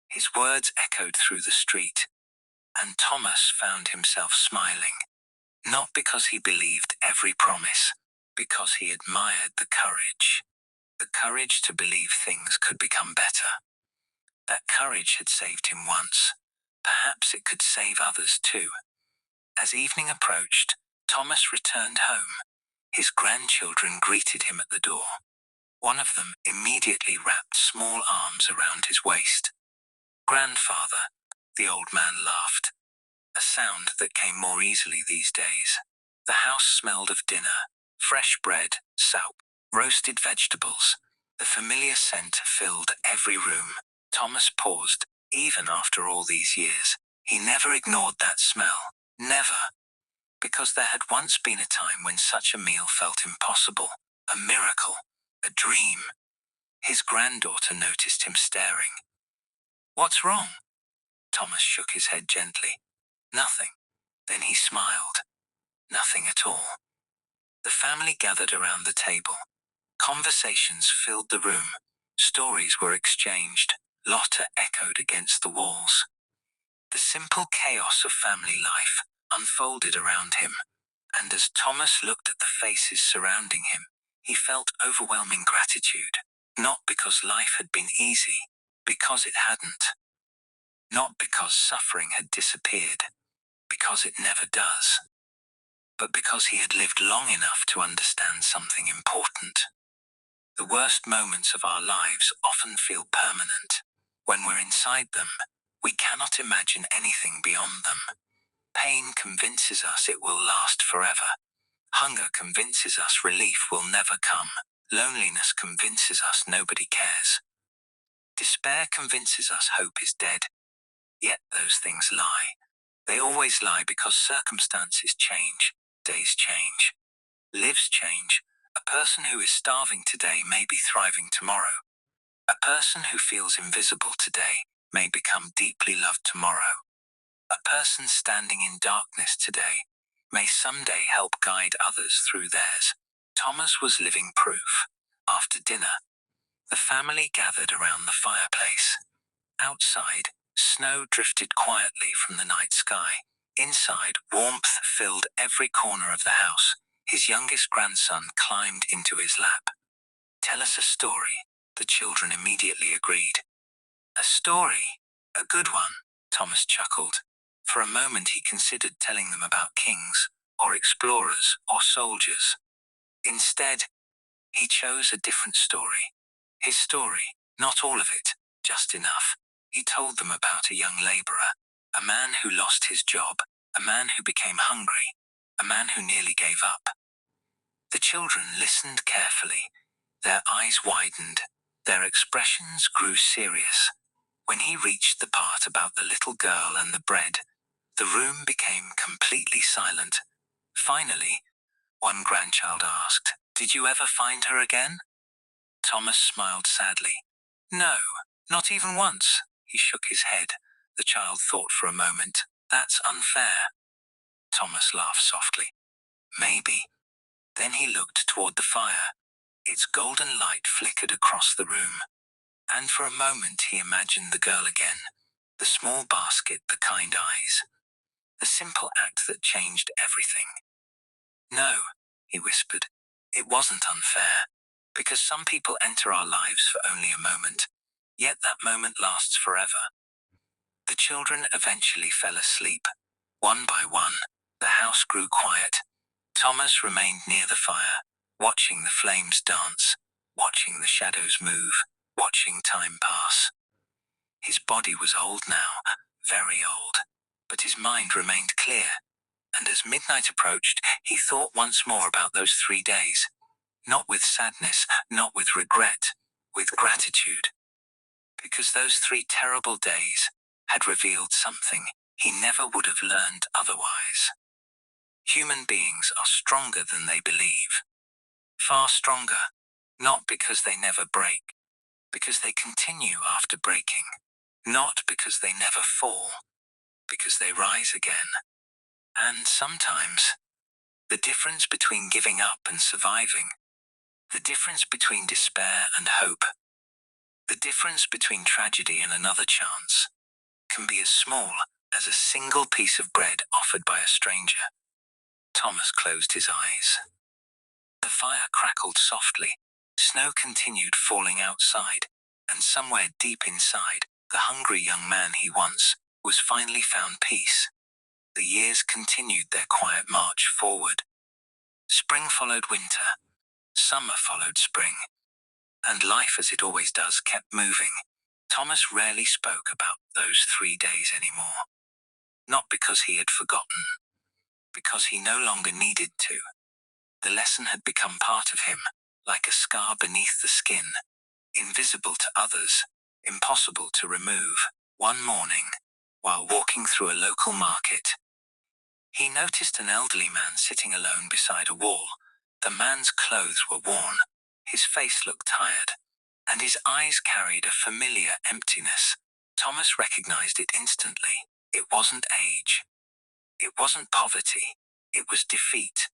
His words echoed through the street, and Thomas found himself smiling. Not because he believed every promise, because he admired the courage. The courage to believe things could become better. That courage had saved him once. Perhaps it could save others too. As evening approached, Thomas returned home. His grandchildren greeted him at the door. One of them immediately wrapped small arms around his waist. "Grandfather," the old man laughed, a sound that came more easily these days. The house smelled of dinner, fresh bread, soup, roasted vegetables. The familiar scent filled every room. Thomas paused. Even after all these years, he never ignored that smell. Never. Because there had once been a time when such a meal felt impossible, a miracle, a dream. His granddaughter noticed him staring. "What's wrong?" Thomas shook his head gently. "Nothing." Then he smiled. Nothing at all. The family gathered around the table. Conversations filled the room. Stories were exchanged. Laughter echoed against the walls. The simple chaos of family life unfolded around him, and as Thomas looked at the faces surrounding him, he felt overwhelming gratitude. Not because life had been easy, because it hadn't. Not because suffering had disappeared, because it never does. But because he had lived long enough to understand something important. The worst moments of our lives often feel permanent. When we're inside them, we cannot imagine anything beyond them. Pain convinces us it will last forever. Hunger convinces us relief will never come. Loneliness convinces us nobody cares. Despair convinces us hope is dead. Yet those things lie. They always lie because circumstances change, days change, lives change. A person who is starving today may be thriving tomorrow. A person who feels invisible today may become deeply loved tomorrow. A person standing in darkness today may someday help guide others through theirs. Thomas was living proof. After dinner, the family gathered around the fireplace. Outside, snow drifted quietly from the night sky. Inside, warmth filled every corner of the house. His youngest grandson climbed into his lap. "Tell us a story," the children immediately agreed. "A story? A good one," Thomas chuckled. For a moment he considered telling them about kings, or explorers, or soldiers. Instead, he chose a different story. His story, not all of it, just enough. He told them about a young laborer, a man who lost his job, a man who became hungry, a man who nearly gave up. The children listened carefully. Their eyes widened. Their expressions grew serious. When he reached the part about the little girl and the bread, The room became completely silent. Finally, one grandchild asked, "Did you ever find her again?" Thomas smiled sadly. "No, not even once." He shook his head. The child thought for a moment. "That's unfair." Thomas laughed softly. "Maybe." Then he looked toward the fire. Its golden light flickered across the room. And for a moment he imagined the girl again. The small basket, the kind eyes. The simple act that changed everything. "No," he whispered. "It wasn't unfair. Because some people enter our lives for only a moment. Yet that moment lasts forever." The children eventually fell asleep. One by one, the house grew quiet. Thomas remained near the fire, watching the flames dance, watching the shadows move, watching time pass. His body was old now, very old, but his mind remained clear. And as midnight approached, he thought once more about those 3 days. Not with sadness, not with regret, with gratitude. Because those 3 terrible days had revealed something he never would have learned otherwise. Human beings are stronger than they believe. Far stronger, not because they never break, because they continue after breaking. Not because they never fall, because they rise again. And sometimes, the difference between giving up and surviving, the difference between despair and hope, the difference between tragedy and another chance, can be as small as a single piece of bread offered by a stranger. Thomas closed his eyes. The fire crackled softly. Snow continued falling outside, and somewhere deep inside, the hungry young man he once was finally found peace. The years continued their quiet march forward. Spring followed winter. Summer followed spring. And life, as it always does, kept moving. Thomas rarely spoke about those 3 days anymore. Not because he had forgotten, because he no longer needed to. The lesson had become part of him, like a scar beneath the skin, invisible to others, impossible to remove. One morning, while walking through a local market, he noticed an elderly man sitting alone beside a wall. The man's clothes were worn, his face looked tired, and his eyes carried a familiar emptiness. Thomas recognized it instantly. It wasn't age. It wasn't poverty. It was defeat.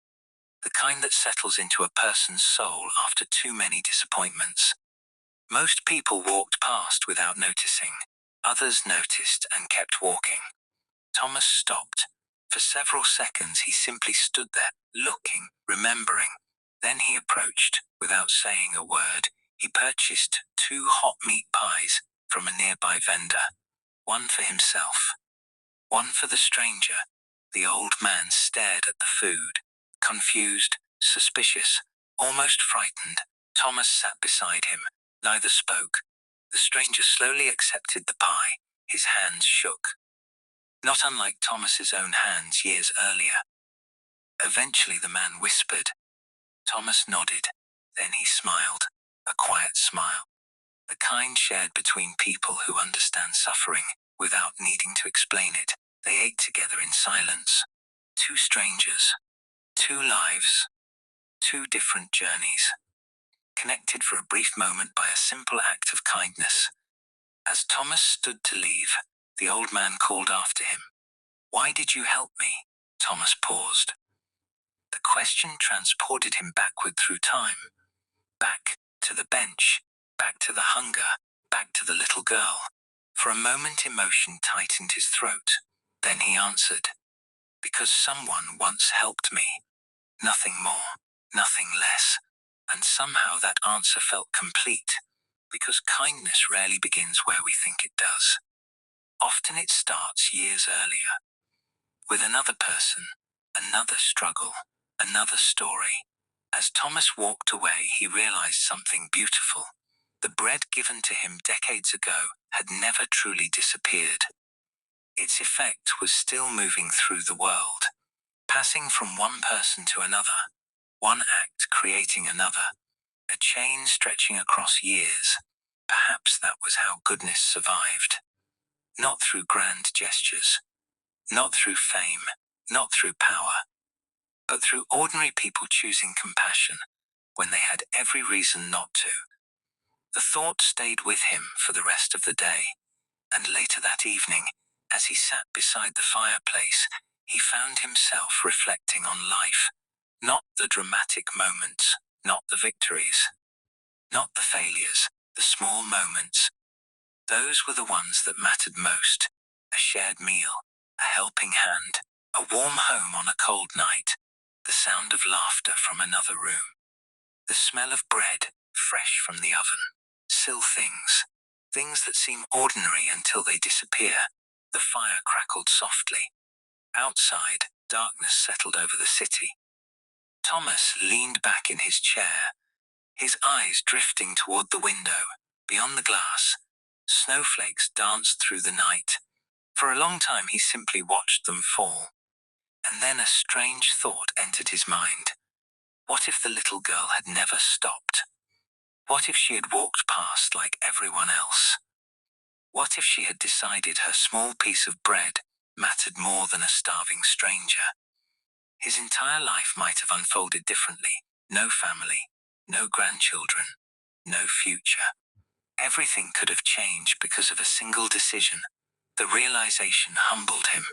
The kind that settles into a person's soul after too many disappointments. Most people walked past without noticing. Others noticed and kept walking. Thomas stopped. For several seconds he simply stood there, looking, remembering. Then he approached, without saying a word. He purchased 2 hot meat pies from a nearby vendor. One for himself, one for the stranger. The old man stared at the food, confused, suspicious, almost frightened. Thomas sat beside him. Neither spoke. The stranger slowly accepted the pie. His hands shook. Not unlike Thomas's own hands years earlier. Eventually the man whispered. Thomas nodded. Then he smiled. A quiet smile. The kind shared between people who understand suffering without needing to explain it. They ate together in silence. 2 strangers. 2 lives. 2 different journeys. Connected for a brief moment by a simple act of kindness. As Thomas stood to leave, the old man called after him. "Why did you help me?" Thomas paused. The question transported him backward through time. Back to the bench, back to the hunger, back to the little girl. For a moment emotion tightened his throat. Then he answered, "Because someone once helped me. Nothing more, nothing less." And somehow that answer felt complete, because kindness rarely begins where we think it does. Often it starts years earlier, with another person, another struggle, another story. As Thomas walked away, he realized something beautiful. The bread given to him decades ago had never truly disappeared. Its effect was still moving through the world, passing from one person to another, one act creating another, a chain stretching across years. Perhaps that was how goodness survived. Not through grand gestures, Not through fame, not through power, but through ordinary people choosing compassion when they had every reason not to. The thought stayed with him for the rest of the day, and later that evening, as he sat beside the fireplace, he found himself reflecting on life. Not the dramatic moments, not the victories, not the failures, the small moments. Those were the ones that mattered most. A shared meal, a helping hand, a warm home on a cold night, the sound of laughter from another room, the smell of bread fresh from the oven. Still things that seem ordinary until they disappear. The fire crackled softly. Outside, darkness settled over the city. Thomas leaned back in his chair, his eyes drifting toward the window. Beyond the glass, snowflakes danced through the night. For a long time he simply watched them fall. And then a strange thought entered his mind. What if the little girl had never stopped? What if she had walked past like everyone else? What if she had decided her small piece of bread mattered more than a starving stranger? His entire life might have unfolded differently. No family, no grandchildren, no future. Everything could have changed because of a single decision. The realization humbled him.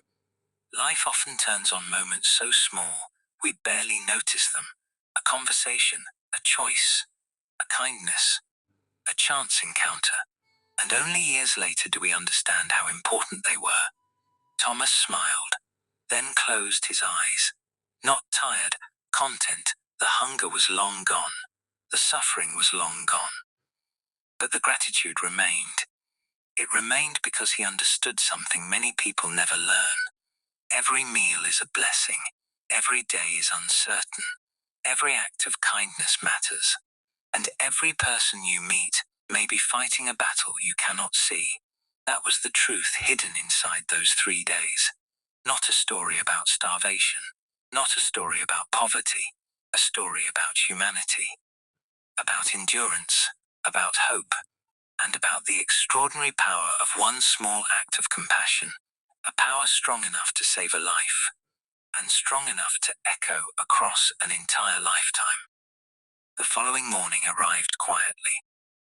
Life often turns on moments so small, we barely notice them. A conversation, a choice, a kindness, a chance encounter. And only years later do we understand how important they were. Thomas smiled, then closed his eyes. Not tired, content. The hunger was long gone. The suffering was long gone. But the gratitude remained. It remained because he understood something many people never learn. Every meal is a blessing. Every day is uncertain. Every act of kindness matters. And every person you meet may be fighting a battle you cannot see. That was the truth hidden inside those 3 days. Not a story about starvation. Not a story about poverty. A story about humanity. About endurance. About hope. And about the extraordinary power of one small act of compassion. A power strong enough to save a life. And strong enough to echo across an entire lifetime. The following morning arrived quietly.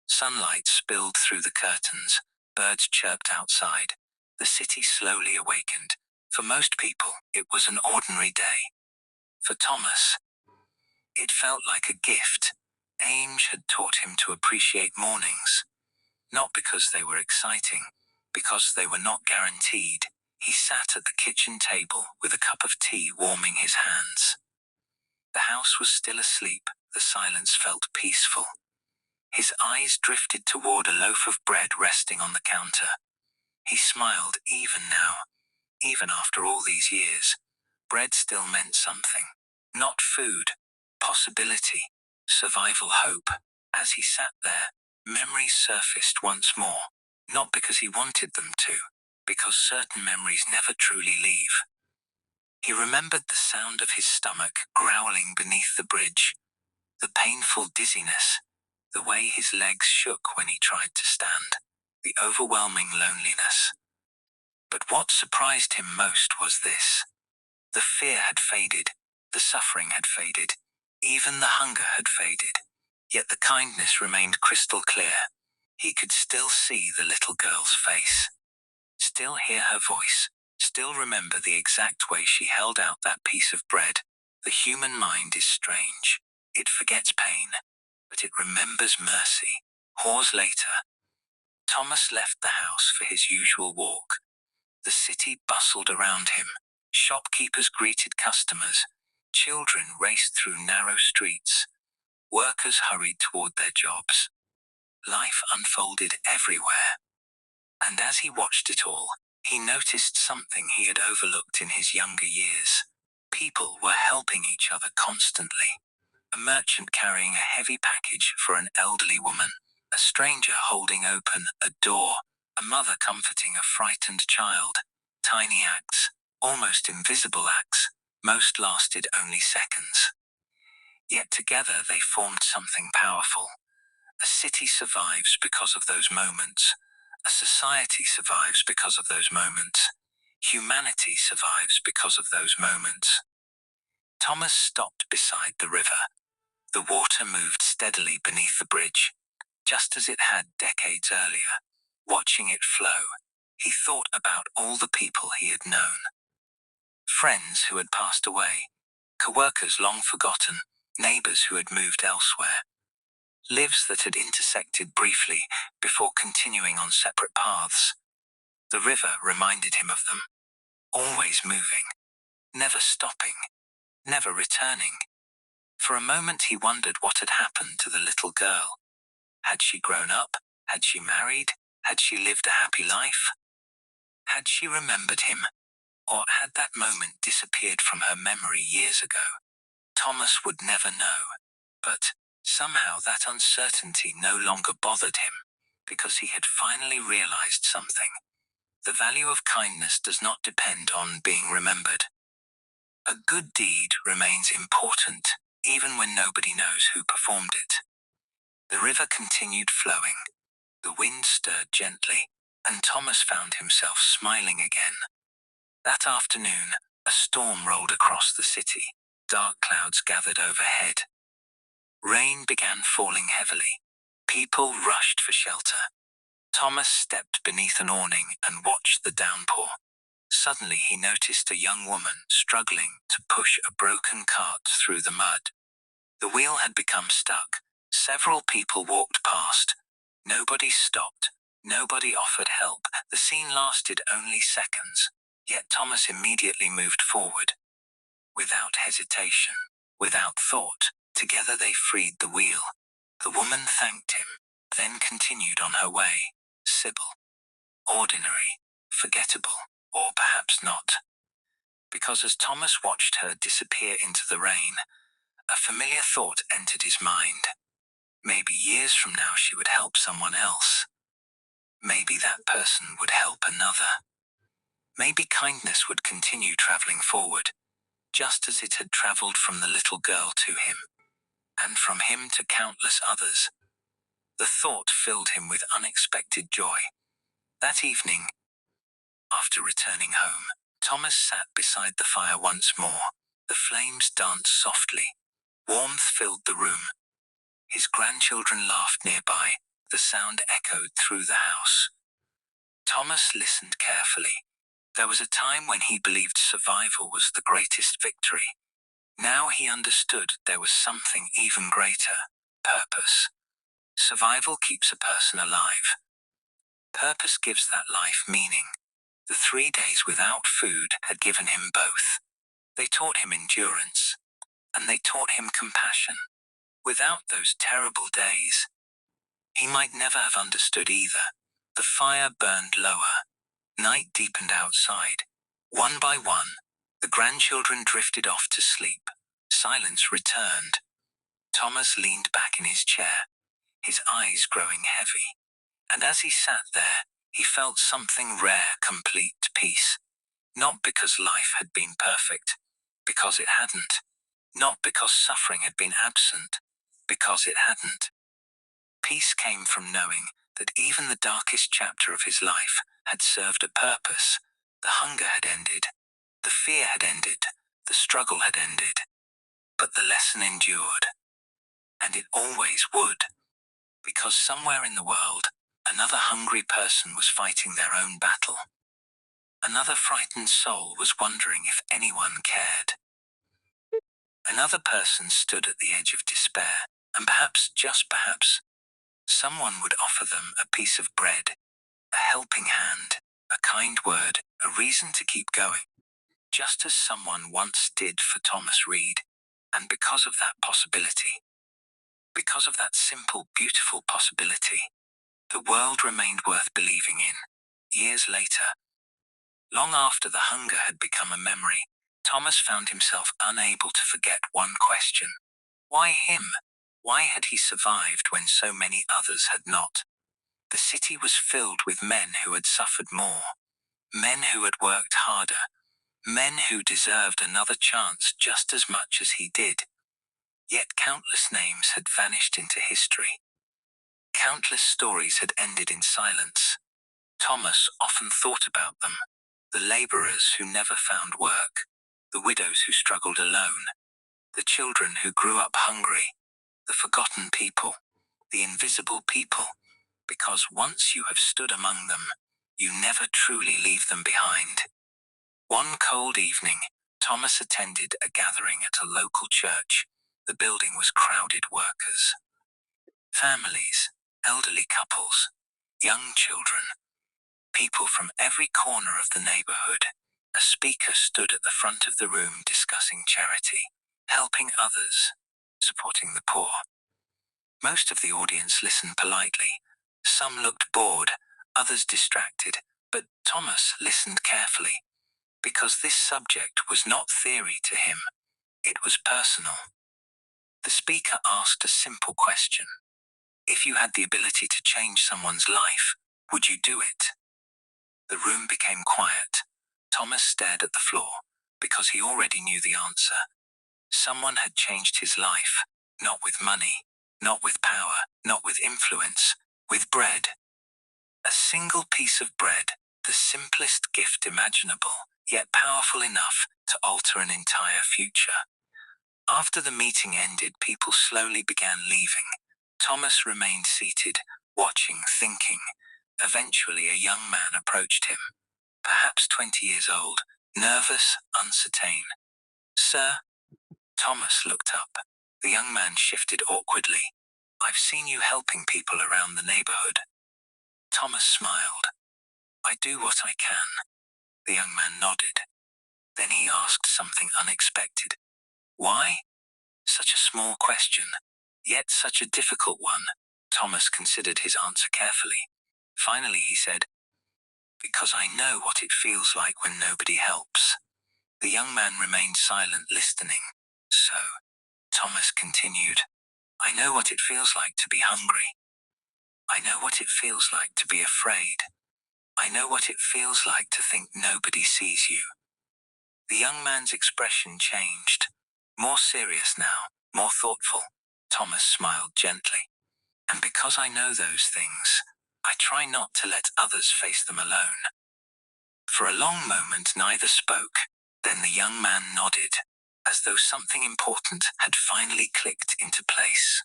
Sunlight spilled through the curtains, birds chirped outside. The city slowly awakened. For most people, it was an ordinary day. For Thomas, it felt like a gift. Age had taught him to appreciate mornings. Not because they were exciting, because they were not guaranteed. He sat at the kitchen table with a cup of tea warming his hands. The house was still asleep. The silence felt peaceful. His eyes drifted toward a loaf of bread resting on the counter. He smiled even now. Even after all these years, bread still meant something. Not food, possibility, survival hope. As he sat there, memories surfaced once more. Not because he wanted them to, because certain memories never truly leave. He remembered the sound of his stomach growling beneath the bridge, the painful dizziness, the way his legs shook when he tried to stand, the overwhelming loneliness. But what surprised him most was this. The fear had faded, the suffering had faded, even the hunger had faded. Yet the kindness remained crystal clear. He could still see the little girl's face, still hear her voice, still remember the exact way she held out that piece of bread. The human mind is strange. It forgets pain, but it remembers mercy. Hours later, Thomas left the house for his usual walk. The city bustled around him. Shopkeepers greeted customers. Children raced through narrow streets. Workers hurried toward their jobs. Life unfolded everywhere. And as he watched it all, he noticed something he had overlooked in his younger years. People were helping each other constantly. A merchant carrying a heavy package for an elderly woman. A stranger holding open a door. A mother comforting a frightened child. Tiny acts, almost invisible acts, most lasted only seconds. Yet together they formed something powerful. A city survives because of those moments. A society survives because of those moments. Humanity survives because of those moments. Thomas stopped beside the river. The water moved steadily beneath the bridge, just as it had decades earlier. Watching it flow, he thought about all the people he had known. Friends who had passed away, co-workers long forgotten, neighbors who had moved elsewhere. Lives that had intersected briefly before continuing on separate paths. The river reminded him of them, always moving, never stopping, never returning. For a moment he wondered what had happened to the little girl. Had she grown up? Had she married? Had she lived a happy life? Had she remembered him? Or had that moment disappeared from her memory years ago? Thomas would never know. But somehow that uncertainty no longer bothered him, because he had finally realized something. The value of kindness does not depend on being remembered. A good deed remains important, even when nobody knows who performed it. The river continued flowing. The wind stirred gently, and Thomas found himself smiling again. That afternoon, a storm rolled across the city. Dark clouds gathered overhead. Rain began falling heavily. People rushed for shelter. Thomas stepped beneath an awning and watched the downpour. Suddenly he noticed a young woman struggling to push a broken cart through the mud. The wheel had become stuck. Several people walked past. Nobody stopped. Nobody offered help. The scene lasted only seconds. Yet Thomas immediately moved forward. Without hesitation, without thought, together they freed the wheel. The woman thanked him, then continued on her way. Simple, ordinary, forgettable, or perhaps not. Because as Thomas watched her disappear into the rain, a familiar thought entered his mind. Maybe years from now she would help someone else. Maybe that person would help another. Maybe kindness would continue traveling forward, just as it had traveled from the little girl to him, and from him to countless others. The thought filled him with unexpected joy. That evening, after returning home, Thomas sat beside the fire once more. The flames danced softly. Warmth filled the room. His grandchildren laughed nearby. The sound echoed through the house. Thomas listened carefully. There was a time when he believed survival was the greatest victory. Now he understood there was something even greater: purpose. Survival keeps a person alive. Purpose gives that life meaning. The 3 days without food had given him both. They taught him endurance, and they taught him compassion. Without those terrible days, he might never have understood either. The fire burned lower. Night deepened outside. One by one, the grandchildren drifted off to sleep. Silence returned. Thomas leaned back in his chair, his eyes growing heavy. And as he sat there, he felt something rare: complete peace. Not because life had been perfect, because it hadn't. Not because suffering had been absent, because it hadn't. Peace came from knowing that even the darkest chapter of his life had served a purpose. The hunger had ended. The fear had ended. The struggle had ended. But the lesson endured. And it always would. Because somewhere in the world, another hungry person was fighting their own battle. Another frightened soul was wondering if anyone cared. Another person stood at the edge of despair, and perhaps, just perhaps, someone would offer them a piece of bread, a helping hand, a kind word, a reason to keep going, just as someone once did for Thomas Reed. And because of that possibility, because of that simple, beautiful possibility, the world remained worth believing in. Years later, long after the hunger had become a memory, Thomas found himself unable to forget one question. Why him? Why had he survived when so many others had not? The city was filled with men who had suffered more, men who had worked harder, men who deserved another chance just as much as he did. Yet countless names had vanished into history. Countless stories had ended in silence. Thomas often thought about them. The laborers who never found work, the widows who struggled alone, the children who grew up hungry, the forgotten people, the invisible people, because once you have stood among them, you never truly leave them behind. One cold evening, Thomas attended a gathering at a local church. The building was crowded workers, families, elderly couples, young children, people from every corner of the neighborhood. A speaker stood at the front of the room discussing charity, helping others, supporting the poor. Most of the audience listened politely. Some looked bored, others distracted, but Thomas listened carefully, because this subject was not theory to him, it was personal. The speaker asked a simple question. If you had the ability to change someone's life, would you do it? The room became quiet. Thomas stared at the floor, because he already knew the answer. Someone had changed his life, not with money, not with power, not with influence, with bread. A single piece of bread, the simplest gift imaginable, yet powerful enough to alter an entire future. After the meeting ended, people slowly began leaving. Thomas remained seated, watching, thinking. Eventually, a young man approached him, perhaps 20 years old, nervous, uncertain. "Sir?" Thomas looked up. The young man shifted awkwardly. "I've seen you helping people around the neighborhood." Thomas smiled. "I do what I can." The young man nodded. Then he asked something unexpected. "Why?" Such a small question, yet such a difficult one. Thomas considered his answer carefully. Finally he said, "Because I know what it feels like when nobody helps." The young man remained silent, listening. "So," Thomas continued, "I know what it feels like to be hungry. I know what it feels like to be afraid. I know what it feels like to think nobody sees you." The young man's expression changed. More serious now, more thoughtful. Thomas smiled gently. "And because I know those things, I try not to let others face them alone." For a long moment neither spoke. Then the young man nodded, as though something important had finally clicked into place.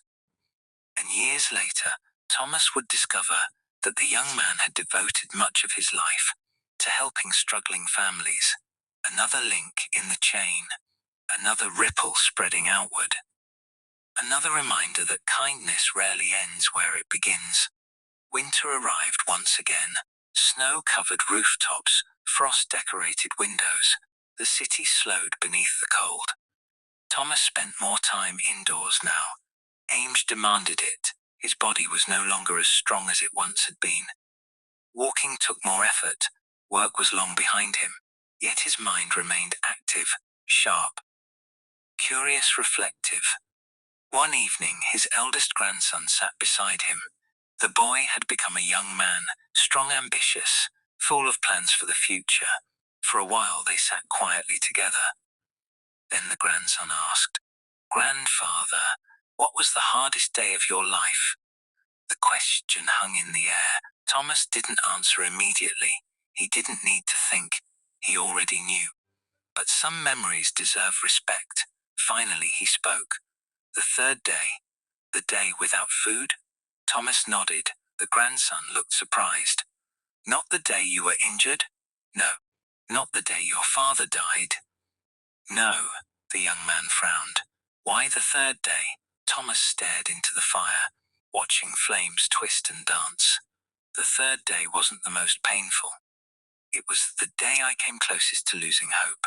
And years later, Thomas would discover that the young man had devoted much of his life to helping struggling families. Another link in the chain, another ripple spreading outward. Another reminder that kindness rarely ends where it begins. Winter arrived once again. Snow-covered rooftops, frost-decorated windows. The city slowed beneath the cold. Thomas spent more time indoors now. Age demanded it. His body was no longer as strong as it once had been. Walking took more effort. Work was long behind him. Yet his mind remained active, sharp, curious, reflective. One evening, his eldest grandson sat beside him. The boy had become a young man, strong, ambitious, full of plans for the future. For a while they sat quietly together. Then the grandson asked, "Grandfather, what was the hardest day of your life?" The question hung in the air. Thomas didn't answer immediately. He didn't need to think. He already knew. But some memories deserve respect. Finally he spoke. "The third day. The day without food?" Thomas nodded. The grandson looked surprised. "Not the day you were injured?" "No." "Not the day your father died?" "No." The young man frowned. "Why the third day?" Thomas stared into the fire, watching flames twist and dance. "The third day wasn't the most painful. It was the day I came closest to losing hope."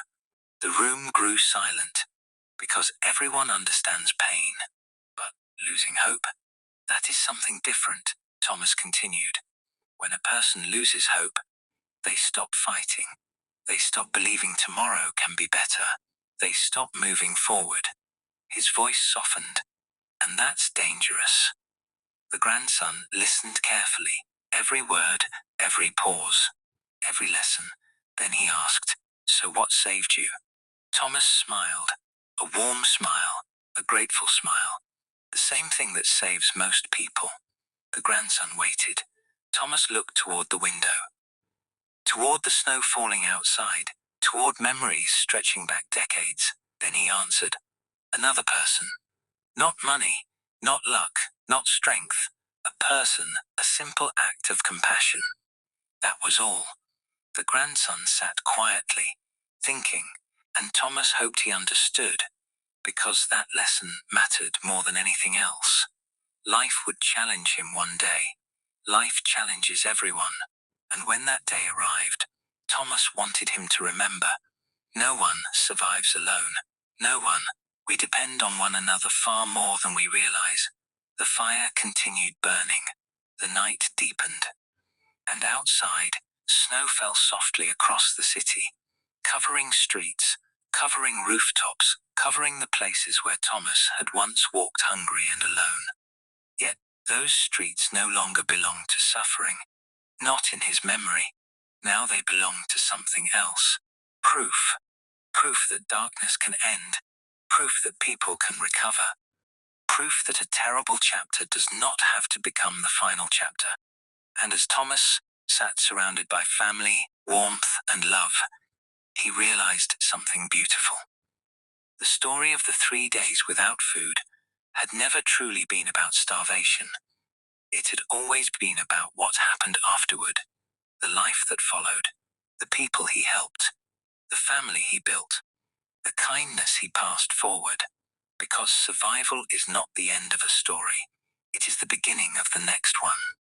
The room grew silent, because everyone understands pain. But losing hope? That is something different, Thomas continued. When a person loses hope, they stop fighting. They stop believing tomorrow can be better. They stop moving forward. His voice softened. And that's dangerous. The grandson listened carefully. Every word, every pause, every lesson. Then he asked, "So what saved you?" Thomas smiled. A warm smile, a grateful smile. The same thing that saves most people. The grandson waited. Thomas looked toward the window. toward the snow falling outside, toward memories stretching back decades. Then he answered, another person. Not money, not luck, not strength. A person, a simple act of compassion. That was all. The grandson sat quietly, thinking, and Thomas hoped he understood, because that lesson mattered more than anything else. Life would challenge him one day. Life challenges everyone. And when that day arrived, Thomas wanted him to remember, no one survives alone. No one. We depend on one another far more than we realize. The fire continued burning. The night deepened. And outside, snow fell softly across the city, covering streets, covering rooftops, covering the places where Thomas had once walked hungry and alone. Yet, those streets no longer belonged to suffering. Not in his memory. Now they belonged to something else. Proof. Proof that darkness can end. Proof that people can recover. Proof that a terrible chapter does not have to become the final chapter. And as Thomas sat surrounded by family, warmth, and love, he realized something beautiful. The story of the 3 days without food had never truly been about starvation. It had always been about what happened afterward, the life that followed, the people he helped, the family he built, the kindness he passed forward. Because survival is not the end of a story, it is the beginning of the next one.